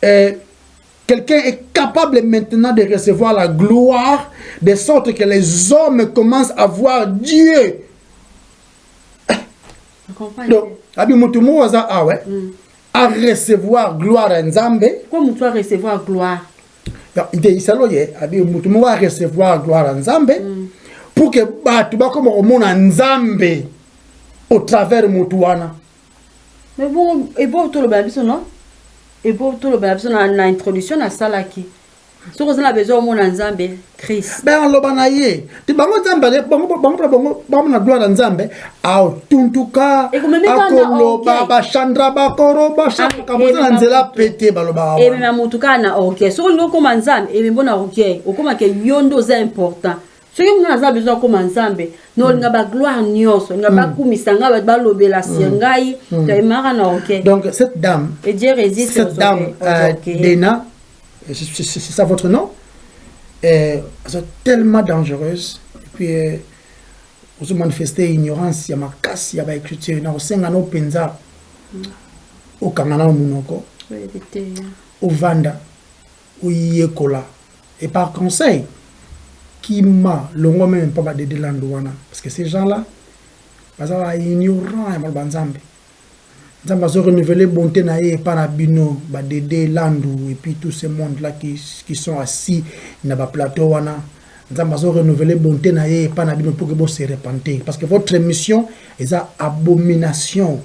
Speaker 1: quelqu'un est capable maintenant de recevoir la gloire de sorte que les hommes commencent à voir Dieu. Donc, abi moto mo waza ah ouais. À recevoir gloire à Nzambe.
Speaker 2: Comme tu vas recevoir gloire.
Speaker 1: Il s'est loyé. Tu vas recevoir gloire à Nzambe. Pour que tu vas comme au monde Nzambe au travers Moutouana.
Speaker 2: Mais bon, et bon, tout le balabison, non? Et bon, tout le balabison, on a l'introduction à Salaki. Si vous avez besoin au monde Nzambe, Christ.
Speaker 1: Ben, on l'a banaye. Tu vas bon na gloire à Nzambe. A tuntuka. Akoloba, ba chandra ba koroba, kaboza nzela pété baloba.
Speaker 2: Et même mutuka na ok. Si on comme Nzambe, et même bon na ok. O comme que yondo c'est important. Si on a besoin comme Nzambe, no nga ba gloire nyonso, nga ba kumisanga ba lobela siengai, tu mara na ok.
Speaker 1: Donc cette dame.
Speaker 2: Et Dieu résiste.
Speaker 1: Cette dame Dena. C'est ça votre nom? C'est tellement dangereuse. Et puis, vous manifestez ignorance, il y a ma casse, il y a ma écriture, il y a un penza au Kanana Munoko, au Vanda, au Yekola. Et par conseil, qui m'a longuement même pas de l'Andouana. Parce que ces gens-là, ils sont ignorants et malbanzambe. Nous avons renouvelé bonté naïe par Abino, Badede, Landou, et puis tous ces mondes-là qui sont assis dans le plateau. Nous avons renouvelé bonté naïe par Abino pour que vous se répandez. Parce que votre mission est une abomination.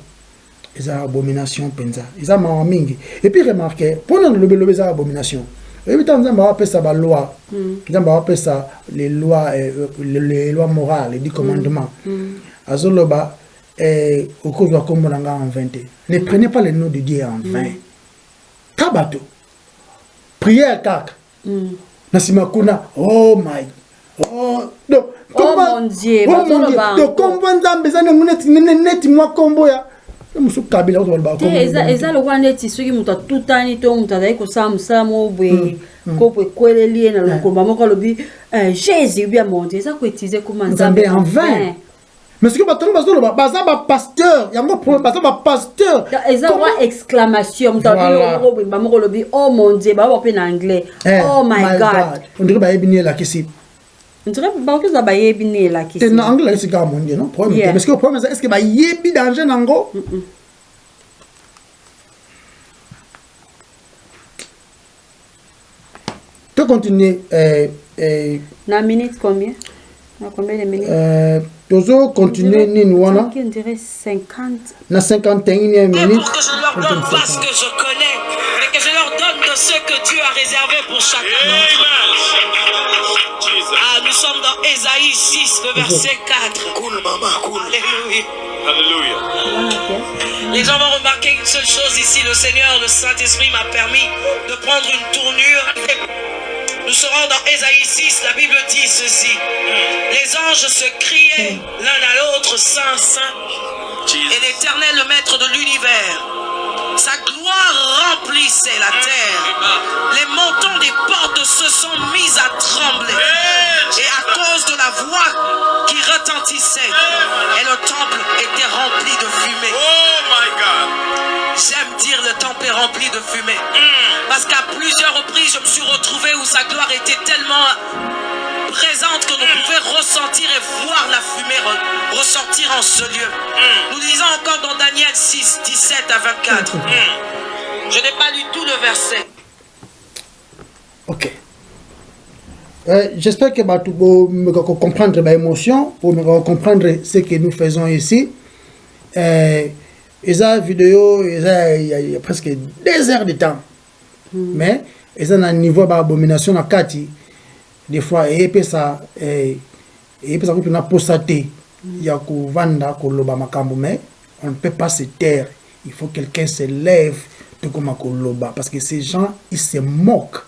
Speaker 1: C'est une abomination, Penza. C'est une abomination. Et puis remarquez, pour nous, c'est une abomination. Et puis, nous avons appelé ça la loi. Nous avons appelé ça les lois morales, les 10 commandements. Azoloba. Au cours de la Kombolanga en 20. Ne prenez pas le nom de Dieu en vain. Tabato. Prière kak. Nasimakuna. Oh my. Oh. Donc,
Speaker 2: mon Dieu.
Speaker 1: Oh mon Dieu. Donc, comment Nzambe net moi combo ya. Musu kabila ko ba combo.
Speaker 2: Eza lo wana ti soki muta tutani to muta dai ko samusa mo bwe ko bwe kweleli na lo ko mama ko lobi Jésus bien mon Dieu. Ça ko utilisé comme Nzambe
Speaker 1: en vain. Mais ce que tu as un pasteur, il y a un problème, un pasteur.
Speaker 2: Ils ont une exclamation. Oh mon Dieu, en anglais. Oh my God.
Speaker 1: On dirait que tu as la question.
Speaker 2: On dirait que tu as la question.
Speaker 1: En anglais, c'est comme mon Dieu, non? Mais ce que le problème, est-ce que tu as un danger dans le tu continues.
Speaker 2: La minute combien? Combien de minutes?
Speaker 1: Toujours continuer Ninouana.
Speaker 2: On dirait 50.
Speaker 1: Na 51e minute.
Speaker 3: Pour que je ne leur donne pas ce que je connais, mais que je leur donne de ce que Dieu a réservé pour chacun d'entre eux. Ah, nous sommes dans Ésaïe 6, le verset 4.
Speaker 5: Cool, maman, cool.
Speaker 3: Alléluia.
Speaker 4: Alléluia.
Speaker 3: Les gens vont remarquer une seule chose ici. Le Seigneur, le Saint-Esprit m'a permis de prendre une tournure. Nous serons dans Ésaïe 6, la Bible dit ceci. Les anges se criaient l'un à l'autre, Saint, Saint. Et l'Éternel, le Maître de l'univers, sa gloire remplissait la terre. Les montants des portes se sont mis à trembler. Et à cause de la voix qui retentissait, et le temple était rempli de fumée.
Speaker 4: Oh my God.
Speaker 3: J'aime dire le temple est rempli de fumée. Parce qu'à plusieurs reprises, je me suis retrouvé où sa gloire était tellement présente que nous pouvions ressentir et voir la fumée ressortir en ce lieu. Nous lisons encore dans Daniel 6, 17 à 24. Je n'ai pas lu tout le verset.
Speaker 1: Ok. J'espère que vous comprendre l'émotion, pour comprendre ce que nous faisons ici. Esa vidéo, il y a presque 2 heures de temps. Mais ils ont un niveau d'abomination à Kati. Des fois, et puis ça, on a posté, il y a qu'on vanda, qu'on loba makambo, mais on ne peut pas se taire. Il faut que quelqu'un se lève de comme loba, parce que ces gens, ils se moquent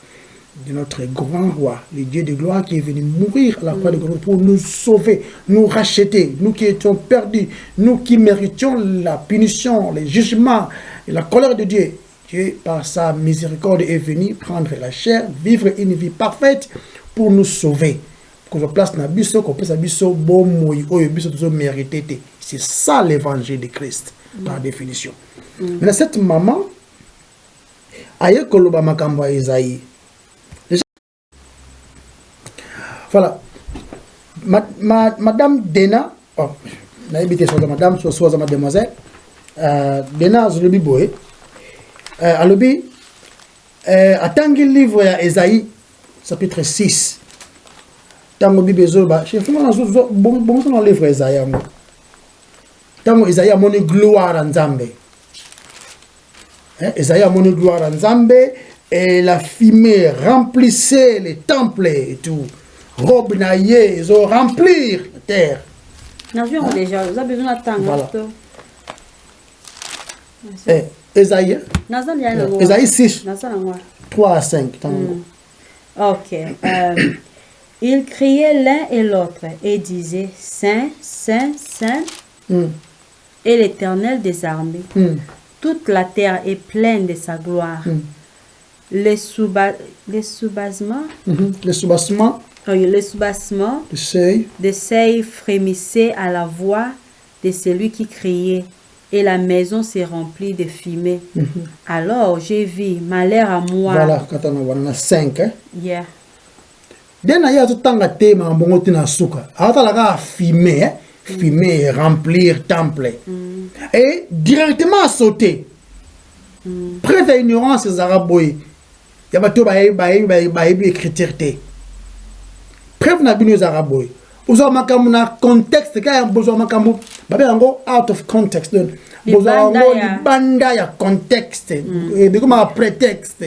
Speaker 1: de notre grand roi, le Dieu de gloire qui est venu mourir à la croix de gloire pour nous sauver, nous racheter, nous qui étions perdus, nous qui méritions la punition, les jugements et la colère de Dieu. Dieu, par sa miséricorde, est venu prendre la chair, vivre une vie parfaite pour nous sauver. Pour qu'on place dans biso, qu'on puisse biso bon moui, ou biso tout mérité. C'est ça l'évangile de Christ, par définition. Mais cette maman, aïe koloba makambo Isaïe. Voilà. Madame Dena, oh, n'habitez sur madame, soit mademoiselle, Dena Zulubi Boé, Alobi, attendez le livre à Esaïe, chapitre 6. Tango Bibezoba, je fais bon dans le livre Esaïe. Tango Esaïe a mon gloire en Zambé. Esaïe a mon gloire en Zambé, et la fumée remplissait les temples et tout. Robe naïe, ils ont rempli la terre.
Speaker 2: Nous avons déjà, vous avez besoin d'attendre.
Speaker 1: Voilà. Esaïe. Esaïe 6, 3 à 5.
Speaker 2: Ok. Ils criaient l'un et l'autre et disaient Saint, Saint, Saint, et l'Éternel des armées. Toute la terre est pleine de sa gloire. Les soubassements. Les soubassements des seuils frémissaient à la voix de celui qui criait, et la maison s'est remplie de fumée. Alors j'ai vu, malheur à moi.
Speaker 1: Voilà, quand on a 5.
Speaker 2: Yeah.
Speaker 1: Dès qu'il y a tout le temps que fumée, fumée, remplir temple. Et directement sauter. Près de l'ignorance des Arabes, il y a tout écriture. Preuve na bino Arabes. Vous avez un contexte, quand vous avez un out of context. Vous avez un banda ya contexte. Et comme un prétexte.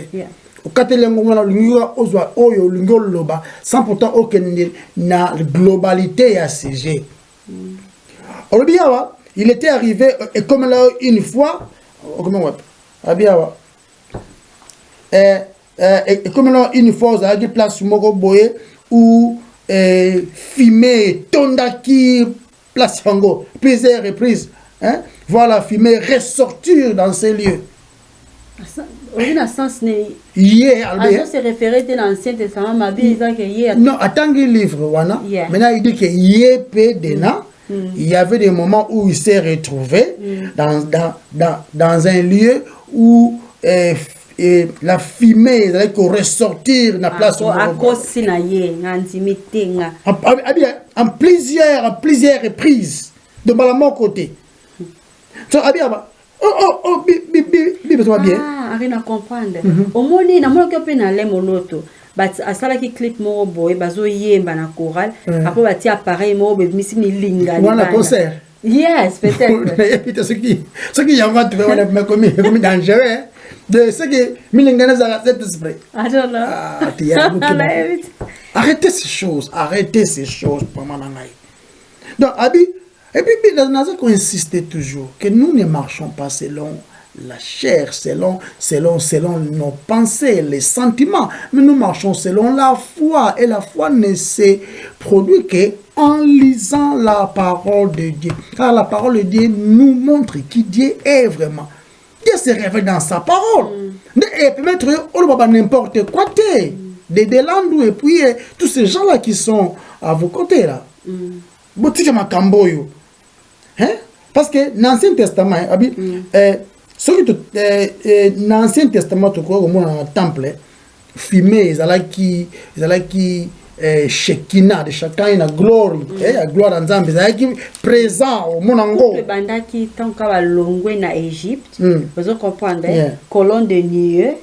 Speaker 1: Sans pourtant aucune globalité à ce sujet. Il était arrivé, et comme là une fois, et comme là une fois, vous avez place où fumée, tondaki, place yango, plusieurs reprises. Voilà, fumée ressortir dans ces lieux.
Speaker 2: Se référer à l'Ancien Testament, ma vie disant que
Speaker 1: non, attends le livre, wana. Maintenant il dit que il y avait des moments où il s'est retrouvé dans un lieu où la fumée allait ressortir dans la place en plusieurs reprises de mon côté.
Speaker 2: Rien à comprendre. Au moins, il y a un peu de moloto. Asala ki clip mo boy bazo yemba na choral après bati appareil mo be misi ni linga
Speaker 1: ni na concert.
Speaker 2: Yes, peut-être.
Speaker 1: Et puis ce qui y a encore trouvé on a comme dangereux de ce qui milingana za cet esprit.
Speaker 2: I don't know.
Speaker 1: Arrêtez ces choses pour moi. Donc Abi et puis nous avons insisté toujours que nous ne marchons pas selon la chair, selon nos pensées, les sentiments, mais nous marchons selon la foi, et la foi ne se produit qu'en lisant la parole de Dieu. Car la parole de Dieu nous montre qui Dieu est vraiment. Dieu se révèle dans sa parole. Et peut mettre n'importe quoi. Des Landou et puis tous ces gens-là qui sont à vos côtés là. Parce que dans l'Ancien Testament, Ce qui dans l'Ancien Testament, tu crois dans le temple, fumé, ils qui Shekinah de chacun une gloire, la gloire en Zambie, ils présent au monde en gros.
Speaker 2: Le banda qui tant qu'à longwe na Égypte, vous comprenez, colonne de nuée.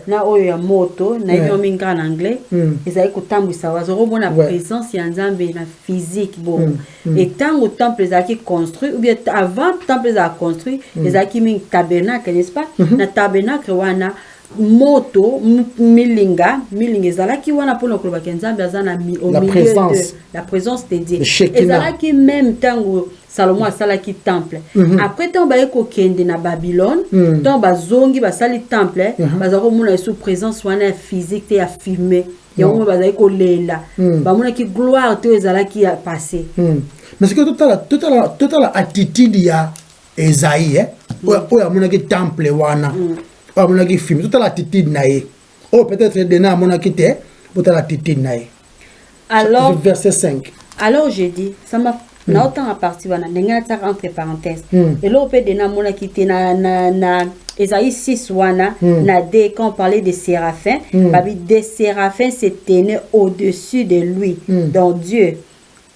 Speaker 2: Na oyo moto na yo minga en anglais ezali kotambwisa wazoro bona présence ya Nzambe na physique bon et tant au temple ezali construit ou bien avant temple ezali construit ezali min tabernacle n'est-ce pas na tabernacle wana moto milinga ezalaki wana pona koloba ke Nzambe azana au milieu de la présence de Dieu ezalaki même tango Salomon asalaki temple après tant ba ekokende na Babylone tant bazongi basali temple bazako mona sous présence wana physique te ya fumée yango bazali kolela bamona ki gloire te ezalaki ya passé
Speaker 1: mais c'est que total attitude ya Esaïe o ya mona ki temple wana o mona ki fumée total attitude na ye o peut-être dena mona ki te total attitude na ye alors verset 5
Speaker 2: alors j'ai dit ça m'a na autant à partir wana nenga ta entre parenthèses et là on peut donner mona qui était na Esaïe 6 wana na dé quand on parlait des séraphins babi des séraphins se tenaient au-dessus de lui donc Dieu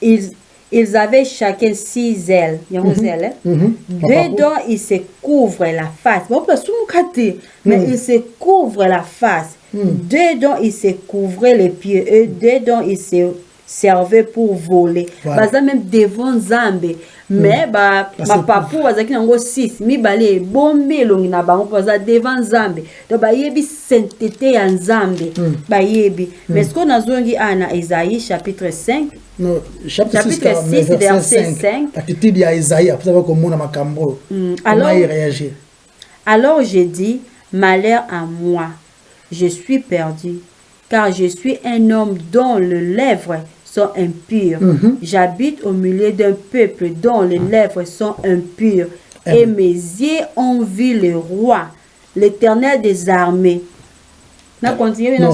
Speaker 2: ils avaient chacun 6 ailes dedans ils se couvrent la face bon pas soumukate mais ils se couvrent la face dedans ils se couvraient les pieds et dedans ils se servait pour voler. Baza même devant Nzambe. Mais ma papou bazaki nango 6 mi balé bombe longi na bango baza devant Nzambe. Donc ba yebi sainteté ya Nzambe. Ba yebi. Mais ce qu'on a zongi ana Isaïe chapitre 5
Speaker 1: non, chapitre 6
Speaker 2: verset 5.
Speaker 1: Attitude ya Isaïe après ça va comme na makambo. Alors il réagit.
Speaker 2: Alors j'ai dit malheur à moi. Je suis perdu car je suis un homme dont les lèvres sont impures. J'habite au milieu d'un peuple dont les lèvres sont impures. Et mes yeux ont vu le roi, l'Éternel des armées. Na continuer
Speaker 1: non,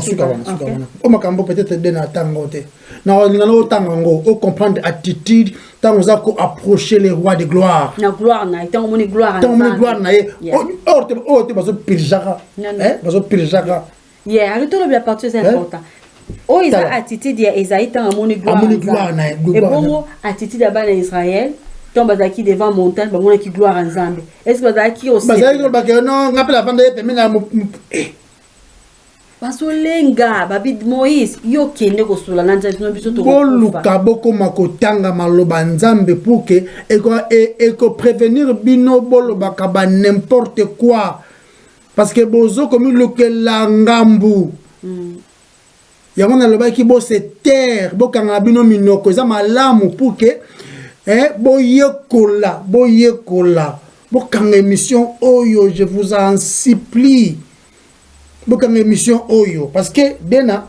Speaker 1: o makambo peut-être de na tangote. Na ngalo tango, o comprendre attitude, tango za ko approcher le roi de gloire.
Speaker 2: Na gloire na, tango moni gloire na.
Speaker 1: Tango moni gloire na ye. O te bazo pirjaka. Bazo pirjaka.
Speaker 2: Yeah, arrête le bien partir c'est important. Oh, ils ont attitude ya Esaïe tant amoni gloire na. Et bon attitude ya bana Israël, tant bazaki devant montagne, ba mona ki gloire en Zambie. Est-ce que bazaki aussi
Speaker 1: bazaki ko bakeno non, ngapela vanda ye pemina
Speaker 2: basolenga babid Moïse yo kende ko sula nanja no biso to
Speaker 1: ko luka boko makotanga maloba Nzambe pour que et ko prévenir bino bolo bakaba n'importe quoi parce que bozo comme le que la ngambu yango na loba ki bo se terre bo kanga bino minoko za malamu pour que boyekola bo kanga émission oyo je vous en supplie beaucoup d'émissions oyo parce que dena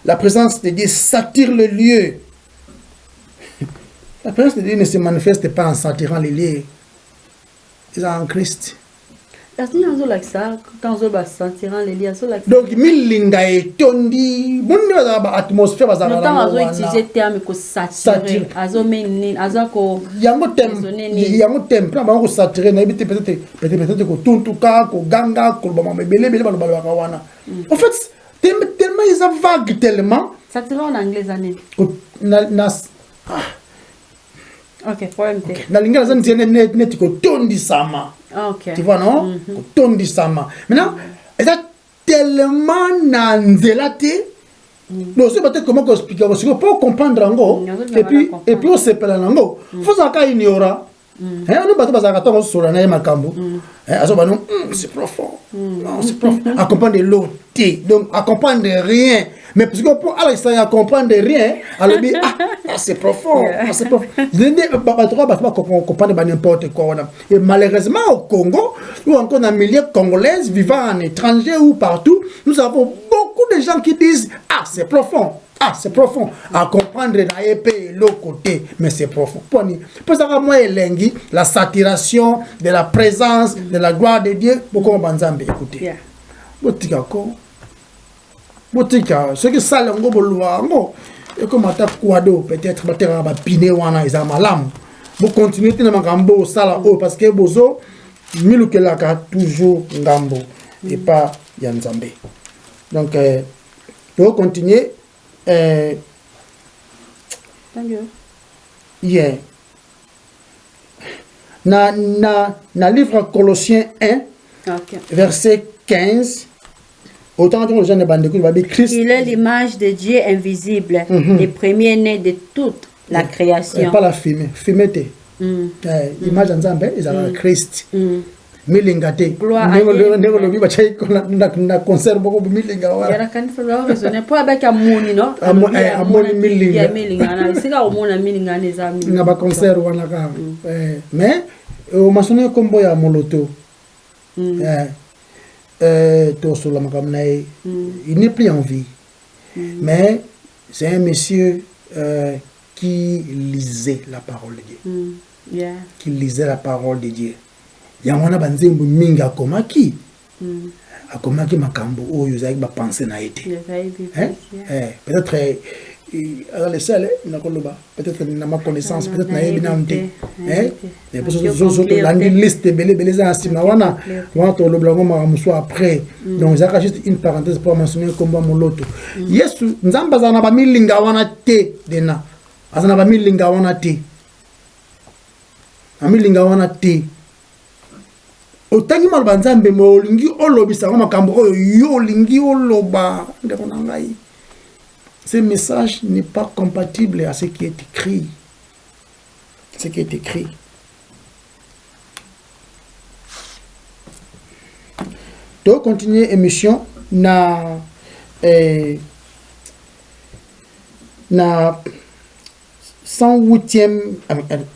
Speaker 1: la présence de Dieu s'attire le lieu. La présence de Dieu ne se manifeste pas en s'attirant les lieux. C'est en Christ. Donc milinga et tondi bonne atmosphère bazala yango temple ba ko saturer na bité peut-être ko tuntuka ko ganga ko ba mebele ba wana en fait tellement ils ont vague tellement
Speaker 2: saturer en anglais année OK problème té
Speaker 1: na lingala zani net ko tondi sama.
Speaker 2: Okay.
Speaker 1: Tu vois, non? Tondi sama. Maintenant, il y a tellement d'anzélate. Donc, c'est peut-être comment expliquer. Parce que pour comprendre l'ango, et puis on s'appelle l'ango, il faut savoir qu'il y aura. On va pas sur la makambo. C'est profond. Non, c'est profond. À comprendre de l'autre. Donc, à comprendre rien. Mais parce que pour aller à comprendre rien, alors c'est profond. C'est profond. On comprend n'importe quoi. Et malheureusement, au Congo, ou encore dans le milieu congolais, vivant en étranger ou partout, nous avons beaucoup de gens qui disent ah, c'est profond. Ah, c'est profond. À comprendre la épée et l'autre côté, mais c'est profond. Pour ça, moi, la saturation de la présence, de la gloire de Dieu, beaucoup de gens écoutez. Botika, ce que ça l'ango boluango, et comme attaque quado, peut-être battre un piné wana, ils ont malam. vous continuez dans makambo sala o parce que bozo milukelaka toujours ngambo et pas yanzambe. Donc pour continuer yeah. Na livre Colossiens 1 verset 15. Autant que les gens ne bandent que Christ.
Speaker 2: Il est l'image de Dieu invisible, le premier-né de toute la création.
Speaker 1: Pas la fumée, fumée. Image d'Anzambe, ils ont Christ. Milingate. Ndego lobi bachai na concert beaucoup milinga wala.
Speaker 2: Yara kanisa za raisonner pour avec amoni no.
Speaker 1: Amoni milinga.
Speaker 2: Milinga na sika omona milinga neza milinga.
Speaker 1: Na ba concert wana ka. Mais au masone kombo ya moloto. Tosola makamnae. Il n'est plus en vie. Mais c'est un monsieur qui lisait la parole de Dieu.
Speaker 2: Yeah.
Speaker 1: Qui lisait la parole de Dieu. Yamona banzembu mingi akomaki. Akomaki makambo oyo zaki ba penser na été. Peut-être le seul nakoloba peut-être na ma connaissance peut-être na yebinamte. Mais pour ce la liste belé za sima wana to loblango mamuso après. Donc ça juste une parenthèse pour mentionner comme moloto. Yesu nzamba za na ba milinga wana te dena. Azana ba milinga wana te. Amilinga wana te. Otangi maloba nzambe mo olingi olobisa makambo oyo yo olingi oloba ndeko na ngai. Ce message n'est pas compatible à ce qui est écrit. Ce qui est écrit. Donc continuer émission na 108e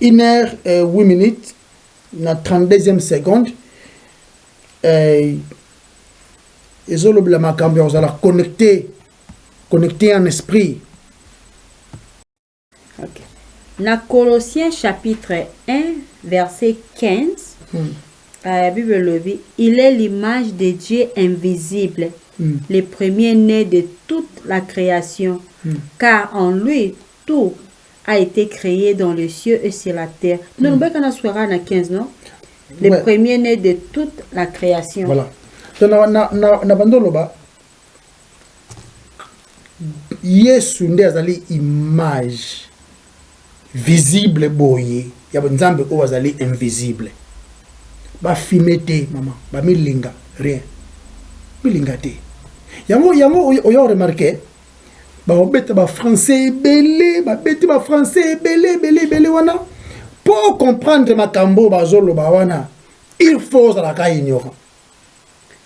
Speaker 1: 1h08 na 32e seconde. Et le makambo on va connecter en esprit.
Speaker 2: Okay. Na Colossiens chapitre 1 verset 15 la Bible le dit, il est l'image de Dieu invisible, le premier-né de toute la création, car en lui tout a été créé dans les cieux et sur la terre. Nous ne pouvons pas 15 non? Le premier-né de toute la création.
Speaker 1: Voilà. Donc, na bandoloba Yesu nde azali image visible boye ya nzambe o azali invisible. Ba fimete mama, ba milinga rien. Milinga te. Yango oyo remarqué ba obeta ba français belé, ba beti ba français belé wana. Pour comprendre makambo bazoloba wana, il faut la ka ignorant.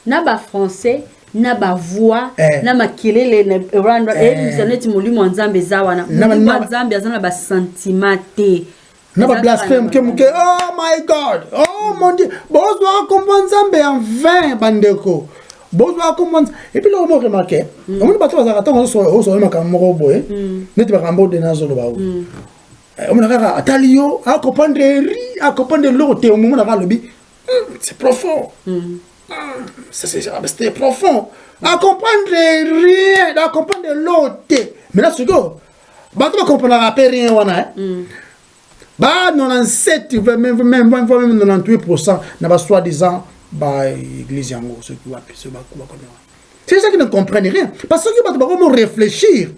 Speaker 2: Na ba français, na ba voix, na makelele na rando bisaneti mulimo nzambe zawana. Mulimo nzambe azana ba sentiment te.
Speaker 1: Na ba blasphème ke muke, oh my God, oh mon Dieu, bozo comprendre nzambe en vain bandeko. Bozo comprendre. Et puis là on remarqué, on ba to za katongo so makambo boye, neti makambo de nazoloba. On a atalio à comprendre l'autre au moment d'avoir le bi. C'est profond. C'est profond. À comprendre rien, à comprendre l'autre. Mais là, c'est go. Bah, tu vas comprendre rien, wana. Bah, 97, même 98%, n'a pas soi-disant, bah, église yango, ce qui va, c'est ça qui ne comprennent rien. Parce que tu vas réfléchir.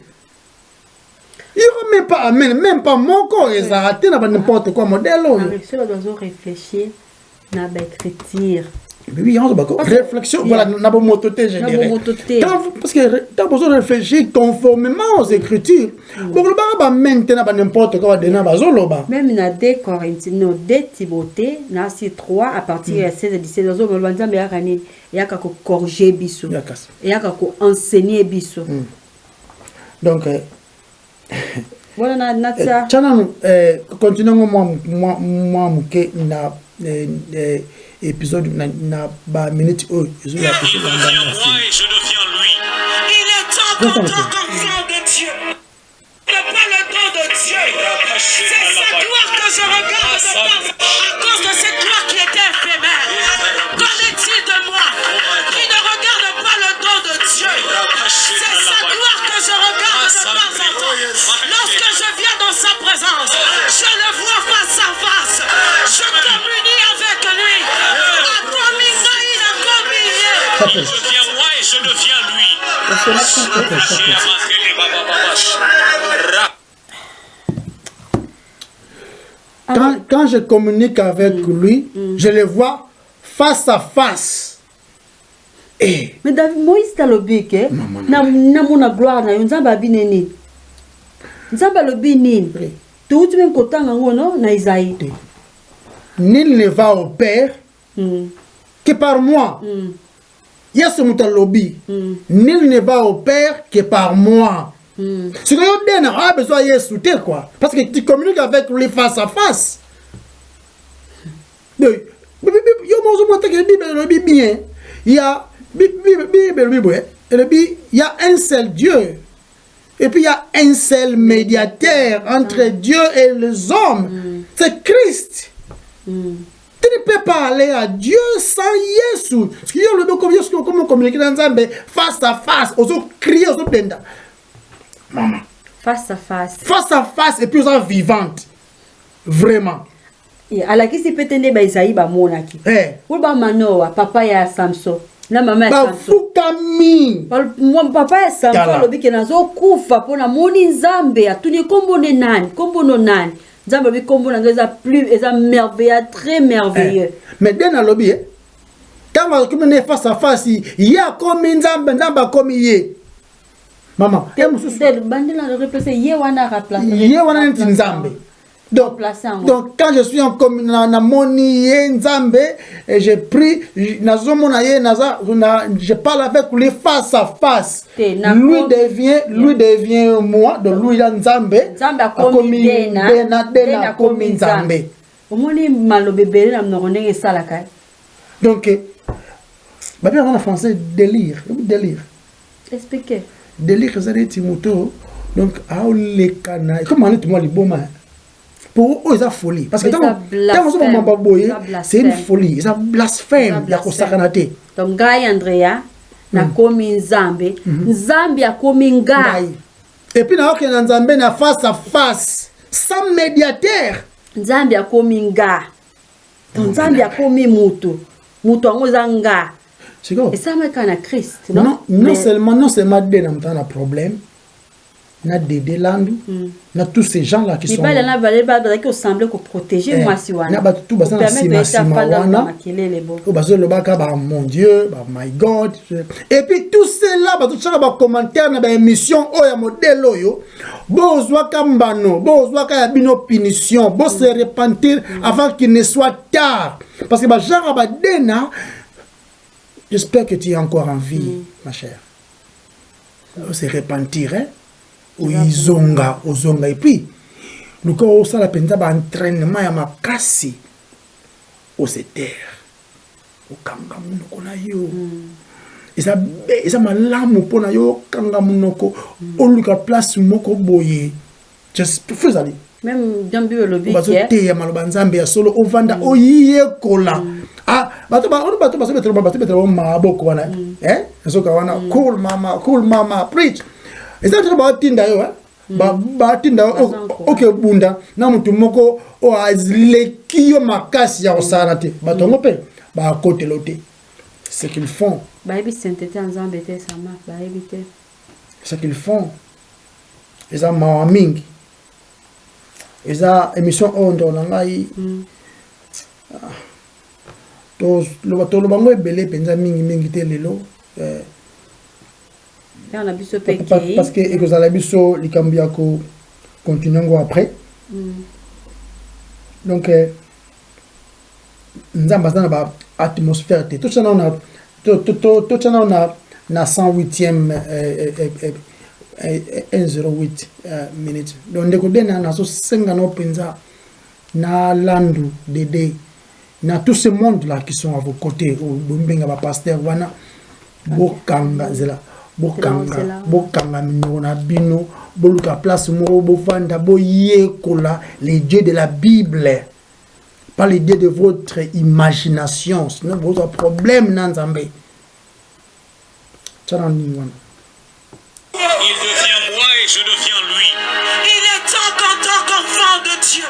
Speaker 1: Il ne remet pas même pas mon corps, ils ont raté n'importe quoi modèle.
Speaker 2: Avec cela, nous devons réfléchir dans l'écriture.
Speaker 1: Oui, réflexion, voilà, nous avons mototé, je dirais. Parce que tu as besoin de réfléchir conformément aux écritures. Pour le bar, maintenant, n'importe quoi,
Speaker 2: même dans 2 Corinthiens, 2 Timothée, dans 3, à partir de 16 et 17, nous avons il y a qu'à corriger biso. Il y a qu'à enseigner biso.
Speaker 1: Donc,
Speaker 2: voilà, Natia.
Speaker 1: Continuons moi, na épisode na ba minute oh
Speaker 3: je deviens roi et je deviens lui. Il est temps de enfant de Dieu. Pas le temps de Dieu. C'est sa gloire que je regarde de temps à cause de cette gloire qui était éphémère. Qu'en est-il de moi qui ne regarde pas le temps de Dieu? C'est sa gloire que je regarde de temps en temps. Lorsque je viens dans sa présence, je le vois face à face.
Speaker 4: devient moi et je deviens lui.
Speaker 1: Quand je communique avec lui, je le vois face à face. Et
Speaker 2: mais David Moïse talobi ke na mona gloire na nzamba bineni. Nzamba lobi nini? Tout même kotanga ngono na Isaïe.
Speaker 1: Nul ne va au Père que par moi. Yesu mutalobi. Nul ne va au Père que par moi. Ce que yo donne a besoin Yesu te quoi parce que tu communiques avec lui face à face. Yo mozo monte que Bible lobi bien. Il y a il y a un seul Dieu. Et puis il y a un seul médiateur entre Dieu et les hommes. C'est Christ. Tu ne peux pas aller à Dieu sans Jésus. Parce que comment communiquer dans Zambé face à face, aux autres crier, aux autres benda. Maman.
Speaker 2: Face à face.
Speaker 1: Face à face et puis aux autres vivantes. Vraiment.
Speaker 2: Et à la qui s'est pété ba Isaïe ba monaki. Ou ba Manoa, papa ya Samson. Na mama ya Samson.
Speaker 1: Fukami.
Speaker 2: Mon papa ya Samson lobi ke nazo kufa pona moni Nzambe atuni kombo ne nani, kombo no nani. Nzambe bi kombo na ngeza plus eza merveilleux, très merveilleux.
Speaker 1: Mais dena lobi quand on communique face à face, il y a comme Nzambe, Nzamba comme yé. Maman,
Speaker 2: bandela replacer yé wana remplacer.
Speaker 1: Yé wana Nzambe. Donc quand je suis en moni Nzambe et je prie, je parle avec lui face à face. Lui devient moi, donc lui Nzambe.
Speaker 2: Nzambe akomi Nzambe. Omoni malobe bele na mnonge esalaka.
Speaker 1: Donc babia en français délire.
Speaker 2: Expliquez.
Speaker 1: Délire c'est Timoto. Donc comment on dit moi liboma. Pour eux, c'est folie. Parce que c'est une folie. C'est blasphème.
Speaker 2: Donc, Gaï Andrea, na komi Nzambe. Nzambe a komi Nga.
Speaker 1: Et puis, na Nzambe na face à face. Sans médiateur.
Speaker 2: Nzambe a komi Nga. Donc, Nzambe a komi Mutu. Mutu a ngoza Nga. Et ça, c'est un Christ.
Speaker 1: Non seulement Dena a un problème. Na Dédé Landu, na tous ces gens-là qui sont...
Speaker 2: Mais là, qui semblent protéger moi si wana.
Speaker 1: Na tout basa mon Dieu, my God. Et puis tout cela, tout ça ba commentaire na ba émission oya modèle oyo, bozwa kambano, bozwa ka bino punition, bo se repentir avant qu'il ne soit tard. Parce que ba genre ba dena, j'espère que tu es encore en vie, ma chère. Se repentir, hein? Ozonga et puis nous quand ça la penza ba entraînement ya makasi au terre au kanga munoko na yo eza malamu pona yo kanga munoko o luka place moko boye just faisali
Speaker 2: même dans biologie
Speaker 1: bazote ya maloba Nzambe ya solo ovanda oyiye kola bato betro maboko wana nsoka wana cool mama preach. Et ça, c'est un tinda yo, tinda ok bunda na mutu moko o azleki yo makasi ya osarate batongo pe ba côté loté ce qu'ils font ce qu'ils font ils ont maming ils ont émission ondo na ngai to lo bango ebele penza mingi te lelo parce que vous allez biso likambiako continuons après donc nzamba na ba atmosphère tout ça on a tout ça on a na 108e 108 minutes donc ndeko dena na so senga no penza na landu Dédé na tout ce monde là qui sont à vos côtés au bombenga ba pasteur wana bokanga zela bokanga minona bino boluka place mo bovanda boyekola les dieux de la Bible, pas les dieux de votre imagination, sinon votre problème nan Nzambe. Il
Speaker 4: devient moi et je deviens lui.
Speaker 3: Il est temps qu'en tant qu'enfant de Dieu,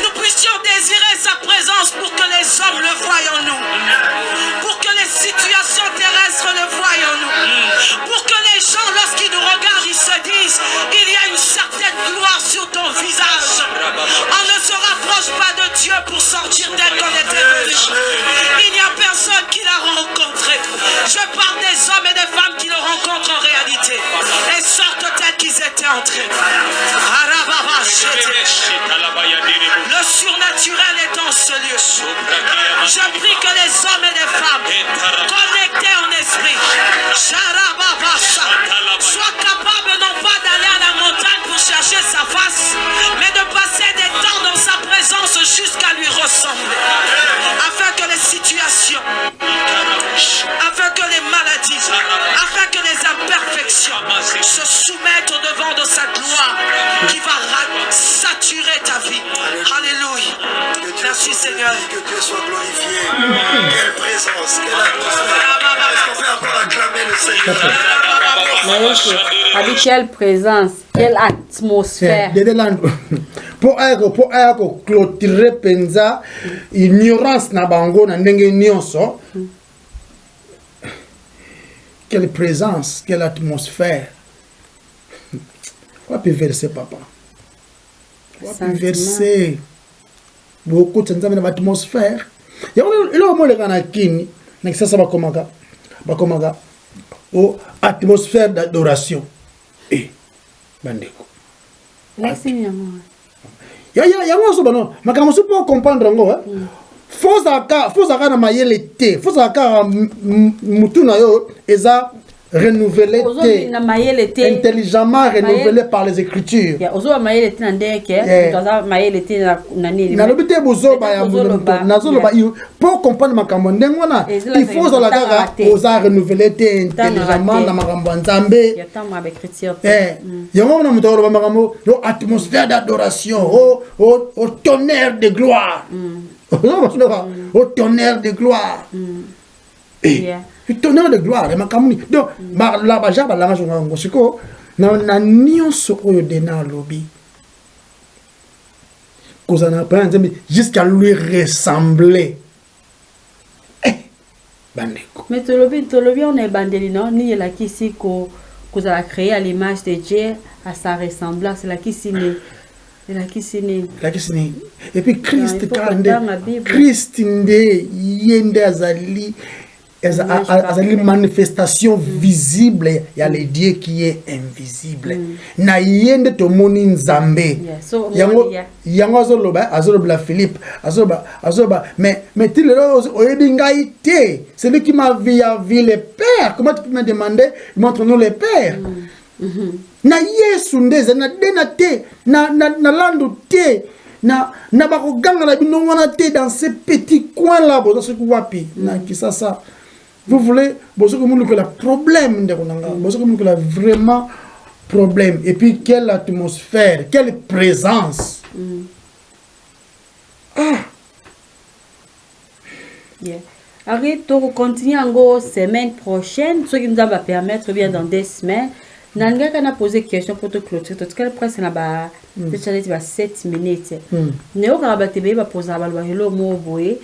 Speaker 3: nous puissions désirer sa présence pour que les hommes le voient en nous, pour que les situations terrestres Je prie que les hommes et les femmes connectés en esprit soient capables non pas d'aller à la montagne pour chercher sa face, mais de passer des temps dans sa présence jusqu'à lui ressembler, afin que les situations, afin que les maladies, afin que les imperfections se soumettent au devant de sa gloire qui va saturer ta vie. Alléluia. Merci Seigneur.
Speaker 5: Que Dieu soit glorifié. Quelle présence, quelle atmosphère. Est-ce qu'on peut encore acclamer le Seigneur?
Speaker 2: Avec quelle présence, quelle atmosphère.
Speaker 1: Pour clôturer penza ignorance na bango na ndenge nyonso. Quelle présence, quelle atmosphère. On peut verser papa. On peut verser beaucoup de temps dans l'atmosphère. Il y a un moment où kini na kisasa bakomaga o atmosphère d'adoration. Bandeko.
Speaker 2: Merci.
Speaker 1: Ya ngoso bano makambo so pour comprendre ngo fozaka na mayele te fozaka mutuna yo eza renouvelé intelligemment renouvelé par les Écritures. Pour comprendre makambo ndengona il faut zalaka oza renouvelé intelligemment na makambo nzambe. Yango na mutoro ba makambo yo atmosphère d'adoration au tonnerre de gloire. Au tonnerre de gloire. Le tonnerre de gloire, donc, là-bas, na nyonso oyo dena lobby. Jusqu'à lui ressembler.
Speaker 2: Mais Tolobi, on est bandeli, non? Ni la qui si qu'on a créé à l'image de Dieu, à sa ressemblance, c'est la qui s'y né.
Speaker 1: Et puis Christ inde yende azali une manifestation visible, il y a le Dieu qui est invisible. Na yende to moni nzambe. Yango azoloba Philippe, azoba mais tu le oyebingai te. C'est lui qui m'a vu le Père. Comment tu peux me demander montre-nous le Père? Na Yesu ndeze na dena te na lando te na bakoganga na bino wana te dans ces petits coins là dans ce wapi na kisasa. Vous voulez, vous que la problème, vous que la vraiment problème. Et puis, quelle atmosphère, quelle présence.
Speaker 2: Arrête, on continue encore semaine prochaine. Ce qui nous va permettre, bien dans 2 semaines. Nanga kana poser question pour te clôturer. Tout cas, presque na ba, peut-être ba 7 minutes. Néo kana tebe ba poser ba lo mo boye.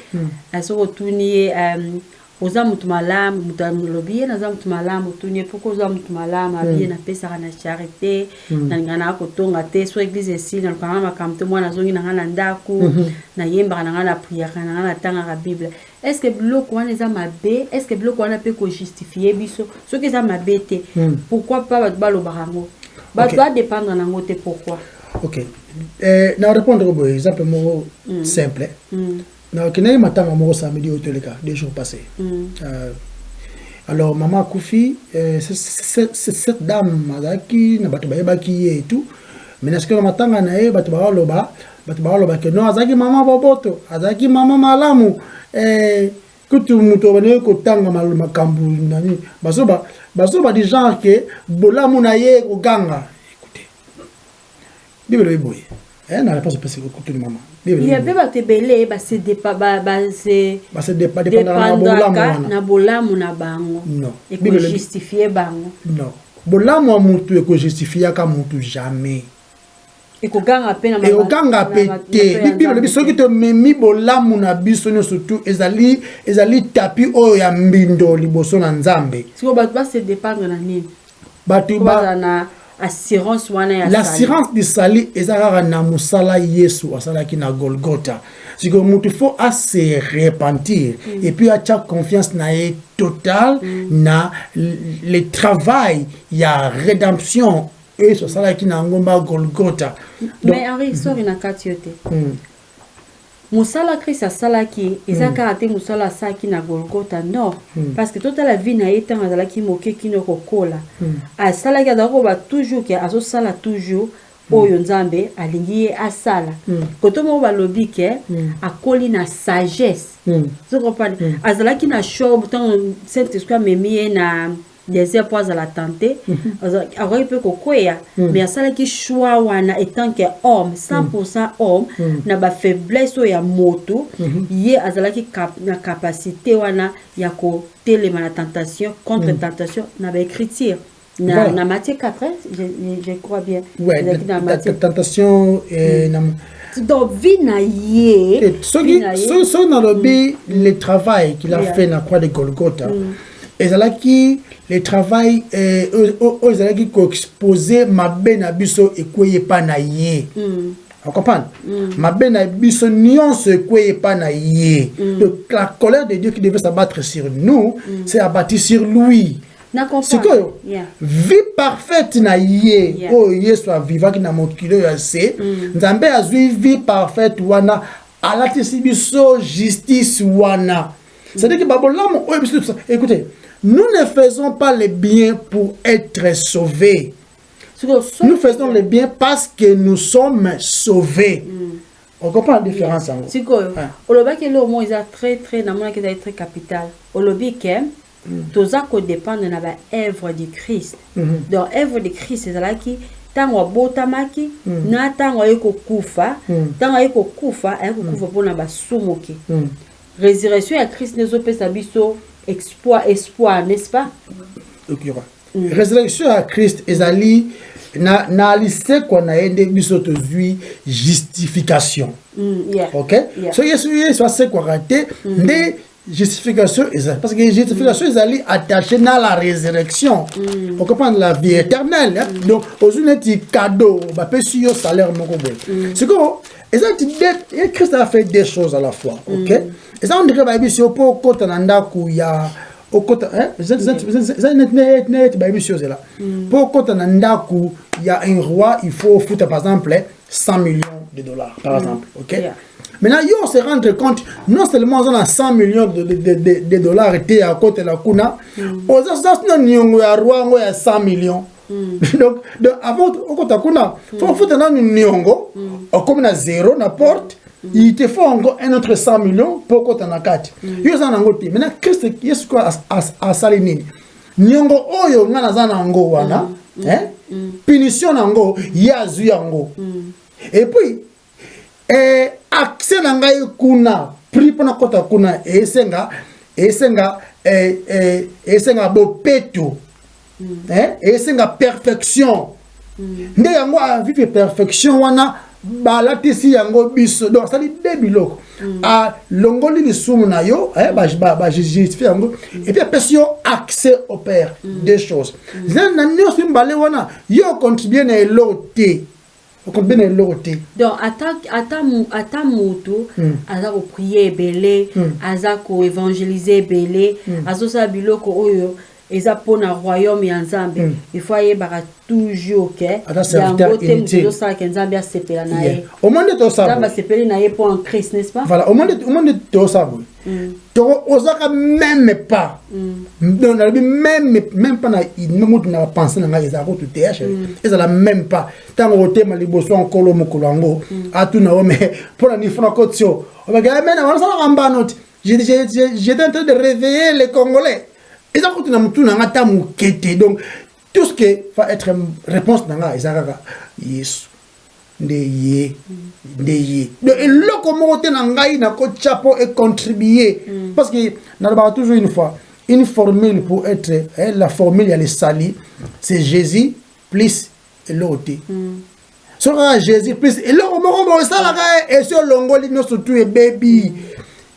Speaker 2: Aso retourner oza mutu malamu mutamlobiye na za mutu malamu tunye poko za mutu malamu abiye na pesa kana charité na ngana ko tonga te so église ici na kana makamto mwana zongi na ngana ndaku na yemba na ngana prière na ngana tanga la Bible. Est-ce que bloko wana za mabe? Est-ce que bloko wana peut ko justifier biso ce que za mabete? Pourquoi pas ba lo barango? Ba doit dépendre na ngote pourquoi?
Speaker 1: OK. Na répondre au exemple simple. Na kinayi matanga moko samedi au teleka 2 jours passés. Alors maman Koufi cette dame mazaki na bato bayebaki et tout. Mais est-ce que matanga na e bato baloba que non azaki maman boboto azaki maman malamu kutu muto bane ko tanga makambu nani basoba di genre que bolamu na ye ko ganga. Écoutez. Bible boye. Na réponse parce que écoute maman.
Speaker 2: Il y a pas te belé c'est na bolamu na bango.
Speaker 1: Non.
Speaker 2: Et que justifier bango.
Speaker 1: Non. Bolamu mutu e ko justifier ka mutu jamais.
Speaker 2: Et ko ganga pe na
Speaker 1: et ko ganga pété. Bible biso ki to memi bolamu na biso no surtout ezali tapi oyo ya mbindo liboso na nzambe.
Speaker 2: Siko ba se dépendre na nini?
Speaker 1: Batu ba
Speaker 2: na assurance wana ya
Speaker 1: l'assurance de sali ezaka na musala Yesu asala ki na Golgotha. C'est que mutu faut se repentir et puis avoir confiance na e total na le travail ya rédemption et so sala ki na ngomba Golgotha.
Speaker 2: Mais Henri sort na katiote. musala Christ asalaki ezaka ate musala asaki na Golgotha non parce que toute la vie na ye tanga azalaki moke kino kokola asalaki azako ba toujours ke azosala toujours oyo nzambe alingi ye asala koto mo balobi ke akoli na sagesse so comprendre azalaki na show tant Saint-Esprit memi ye na désert pour la tenter alors peut kokoya mais asalaki choix wana étant que homme 100% homme na ba faiblesse ya moto ye azalaki na capacité wana ya ko telema na tentation contre tentation na ba écriture na Matthieu 4 je crois bien
Speaker 1: la tentation
Speaker 2: donc vie na ye
Speaker 1: so na lobby le travail qu'il a fait na croix de Golgotha et zalaki le travail aux allez qui exposer ma bena biso et quoi pas na yé vous comprenez ma bena biso nuance quoi pas na yé la colère de Dieu qui devait s'abattre sur nous c'est abattu sur lui c'est que vie parfaite na yé oh yé soit vivant qui na mon kilo ya c'est nzambe azui vie parfaite wana alati biso justice wana c'est-à-dire que babolam écoutez nous ne faisons pas le bien pour être sauvés. Nous faisons le bien parce que nous sommes sauvés. On comprend la différence en gros.
Speaker 2: C'est quoi? Au lobby que le mot est très très capital. Au lobby que tout ça dépend de la œuvre de Christ. Donc œuvre de Christ c'est là qui tango botamaki na tango eko kufa pour na basumoki. Résurrection à Christ ne zope sabiso espoir, n'est-ce pas?
Speaker 1: Résurrection à Christ, ezali na liste qu'on a aidé bisoto justification. OK? So yesu soit c'est quoi raté des justification parce que justification ezali attaché à la résurrection. On comprend la vie éternelle. Donc aujourd'hui un cadeau, ba pesi yo salaire moko boy. C'est quoi? Et Christ a fait des choses à la fois, ok? Et ça on dirait bah ici au côté nandaku ya au côté hein net bah ici là. Pour côté nandaku il y a un roi il faut foutre par exemple 100 millions de dollars par exemple, ok? Maintenant on se rendre compte non seulement on a 100 millions de dollars était à côté la kuna, aux autres non ya roi ngo ya 100 millions. Donc avant au takuna faut foutre dans une nyongo comme na zéro na porte il te faut encore un autre 100 millions pour que tu en as 4 yo za nango te maintenant Christ yesu ko a sali nini nyongo oyo ngana za nango wana punition nango yazu yango et puis accès na ngai kuna prix pona kota kuna esenga bopeto et c'est la perfection. Nde yango a vivre perfection wana balatisi yango biso. Donc ça dit debilo. A longoli ni sumu na yo, justifie yango et puis personne accès au Père des choses. Zan na nyo simbale wana yo contribuer na elote.
Speaker 2: Donc ata moto aza ko prier belé, aza ko évangéliser belé, azosa biloko oyo eza pona royaume ya Nzambe il faut y bara toujours que yango te muzo sa ke Nzambe a sepela na ye
Speaker 1: au monde to ça
Speaker 2: Nzambe sepeli na ye pour en Christ n'est-ce pas
Speaker 1: voilà au monde to ça to osaka même pas donc même pas na mutu na penser na ngai za ko tout th eza la même pas tant au tema liboso nkolo mokolo ngo atuna o mais pour la ni francotio o ba ga mena wana sala kamba note j'étais en train de réveiller les Congolais. Et ça continue à me tourner en temps donc tout ce qui va être réponse dans la Isaac yes de et le comment tu n'engages na ko chapeau et contribuer parce que n'a pas toujours une formule pour être la formule il y a les sali c'est Jésus plus l'autre sera Jésus plus et le moment ça là et sur longoli no surtout et baby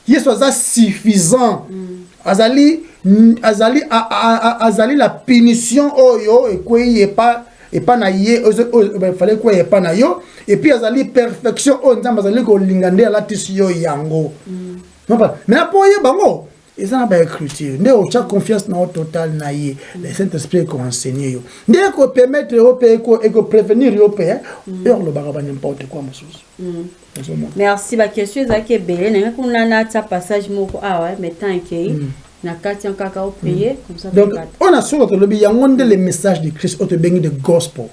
Speaker 1: yes was suffisant azali la punition oyo et quoi y est pas na yé fallait quoi y est pas na yo et puis azali perfection on nzamba azali ko lingande la tisio yango non pas mais pour y bango Et ça n'a pas écriture. Nous avons confiance dans le total, le Saint-Esprit qui enseigné. Nous avons permettre de prévenir les Européens. Et on ne va pas n'importe quoi.
Speaker 2: Merci. La question est belle. On a un passage, mais tant que
Speaker 1: donc, on a sur le message de Christ, on te bénit de gospel.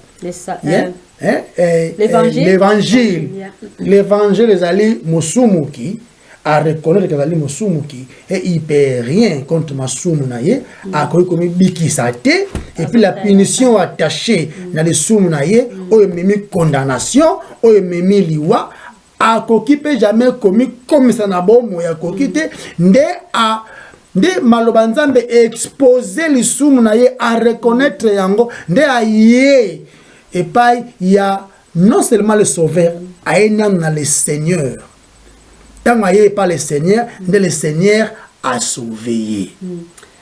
Speaker 1: L'évangile. L'évangile est allé Mosumuki. À reconnaître que les Mosumuki et il ne paie rien contre Masumunaye, à quoi comme Bikisate, et puis la punition attachée dans les Sumunaye, ou même condamnation, ou même liwa, à quoi qui peut jamais commis comme ça n'a bon moyen kokite, nde malobanzambe exposer les Sumunaye à reconnaître yango, nde a yé, et pas il y a non seulement le Sauveur, à le Seigneur. Tant que pas le Seigneur, le Seigneur a sauvé.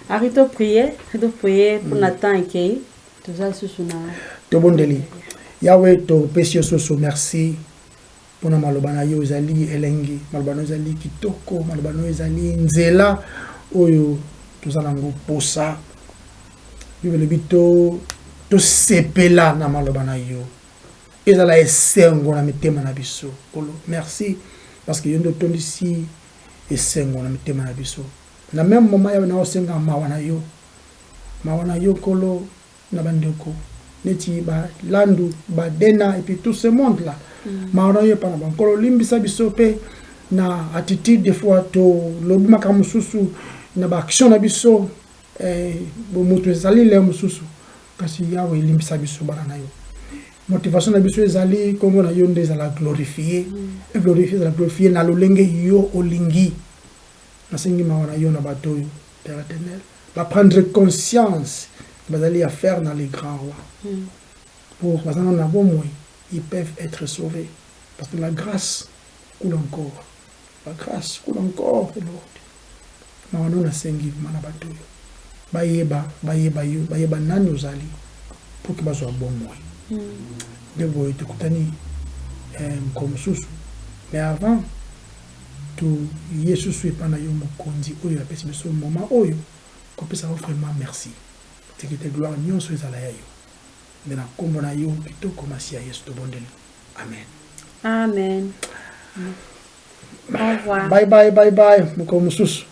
Speaker 2: Arrête de prier pour Nathan et Kei. Tout ça, c'est son âme.
Speaker 1: Tout bon délit. Yahweh, to précieux soso, merci. Pour na malobana yo zali elengi, malobana zali kitoko, malobana zali nzela, oyo tout ça nango posa. Yo le bito to sepela na malobana yo. Ezala esengo na mitema na biso. Merci. Parce que nous sommes ici et c'est un peu de biso. Na même moment ya na osenga mawana yo kolo na bandeko neti ba landu ba dena et puis tout ce monde là mawana yo pana bankolo limbisa biso pe na attitude des fois to lobima ka mususu na ba action na biso bo mutu ezali le mususu kasi yawe limbisa biso bana yo. Motivation de biso ezali comme na yonde za la glorifier et glorifier na lolenge yo olingi na sengi mawana yo na bato yo Père éternel va prendre conscience bazali à faire dans les grands rois pour parce qu'on a bon moyen ils peuvent être sauvés parce que la grâce coule encore Lord mawana na sengi mana bato yo bayeba nani ozali pour que bazo bon moyen Debo ete kutani comme susu. Mais avant tout Yesu soit pas na yo mokonzi oyo apesi biso moment oyo ko pesa vraiment merci. C'est que gloire nyonso ezala ya yo. Mais na kombo na yo kitoko masi ya Yesu to bondeli. Amen.
Speaker 2: Amen. Au revoir.
Speaker 1: Bye bye mokomo susu.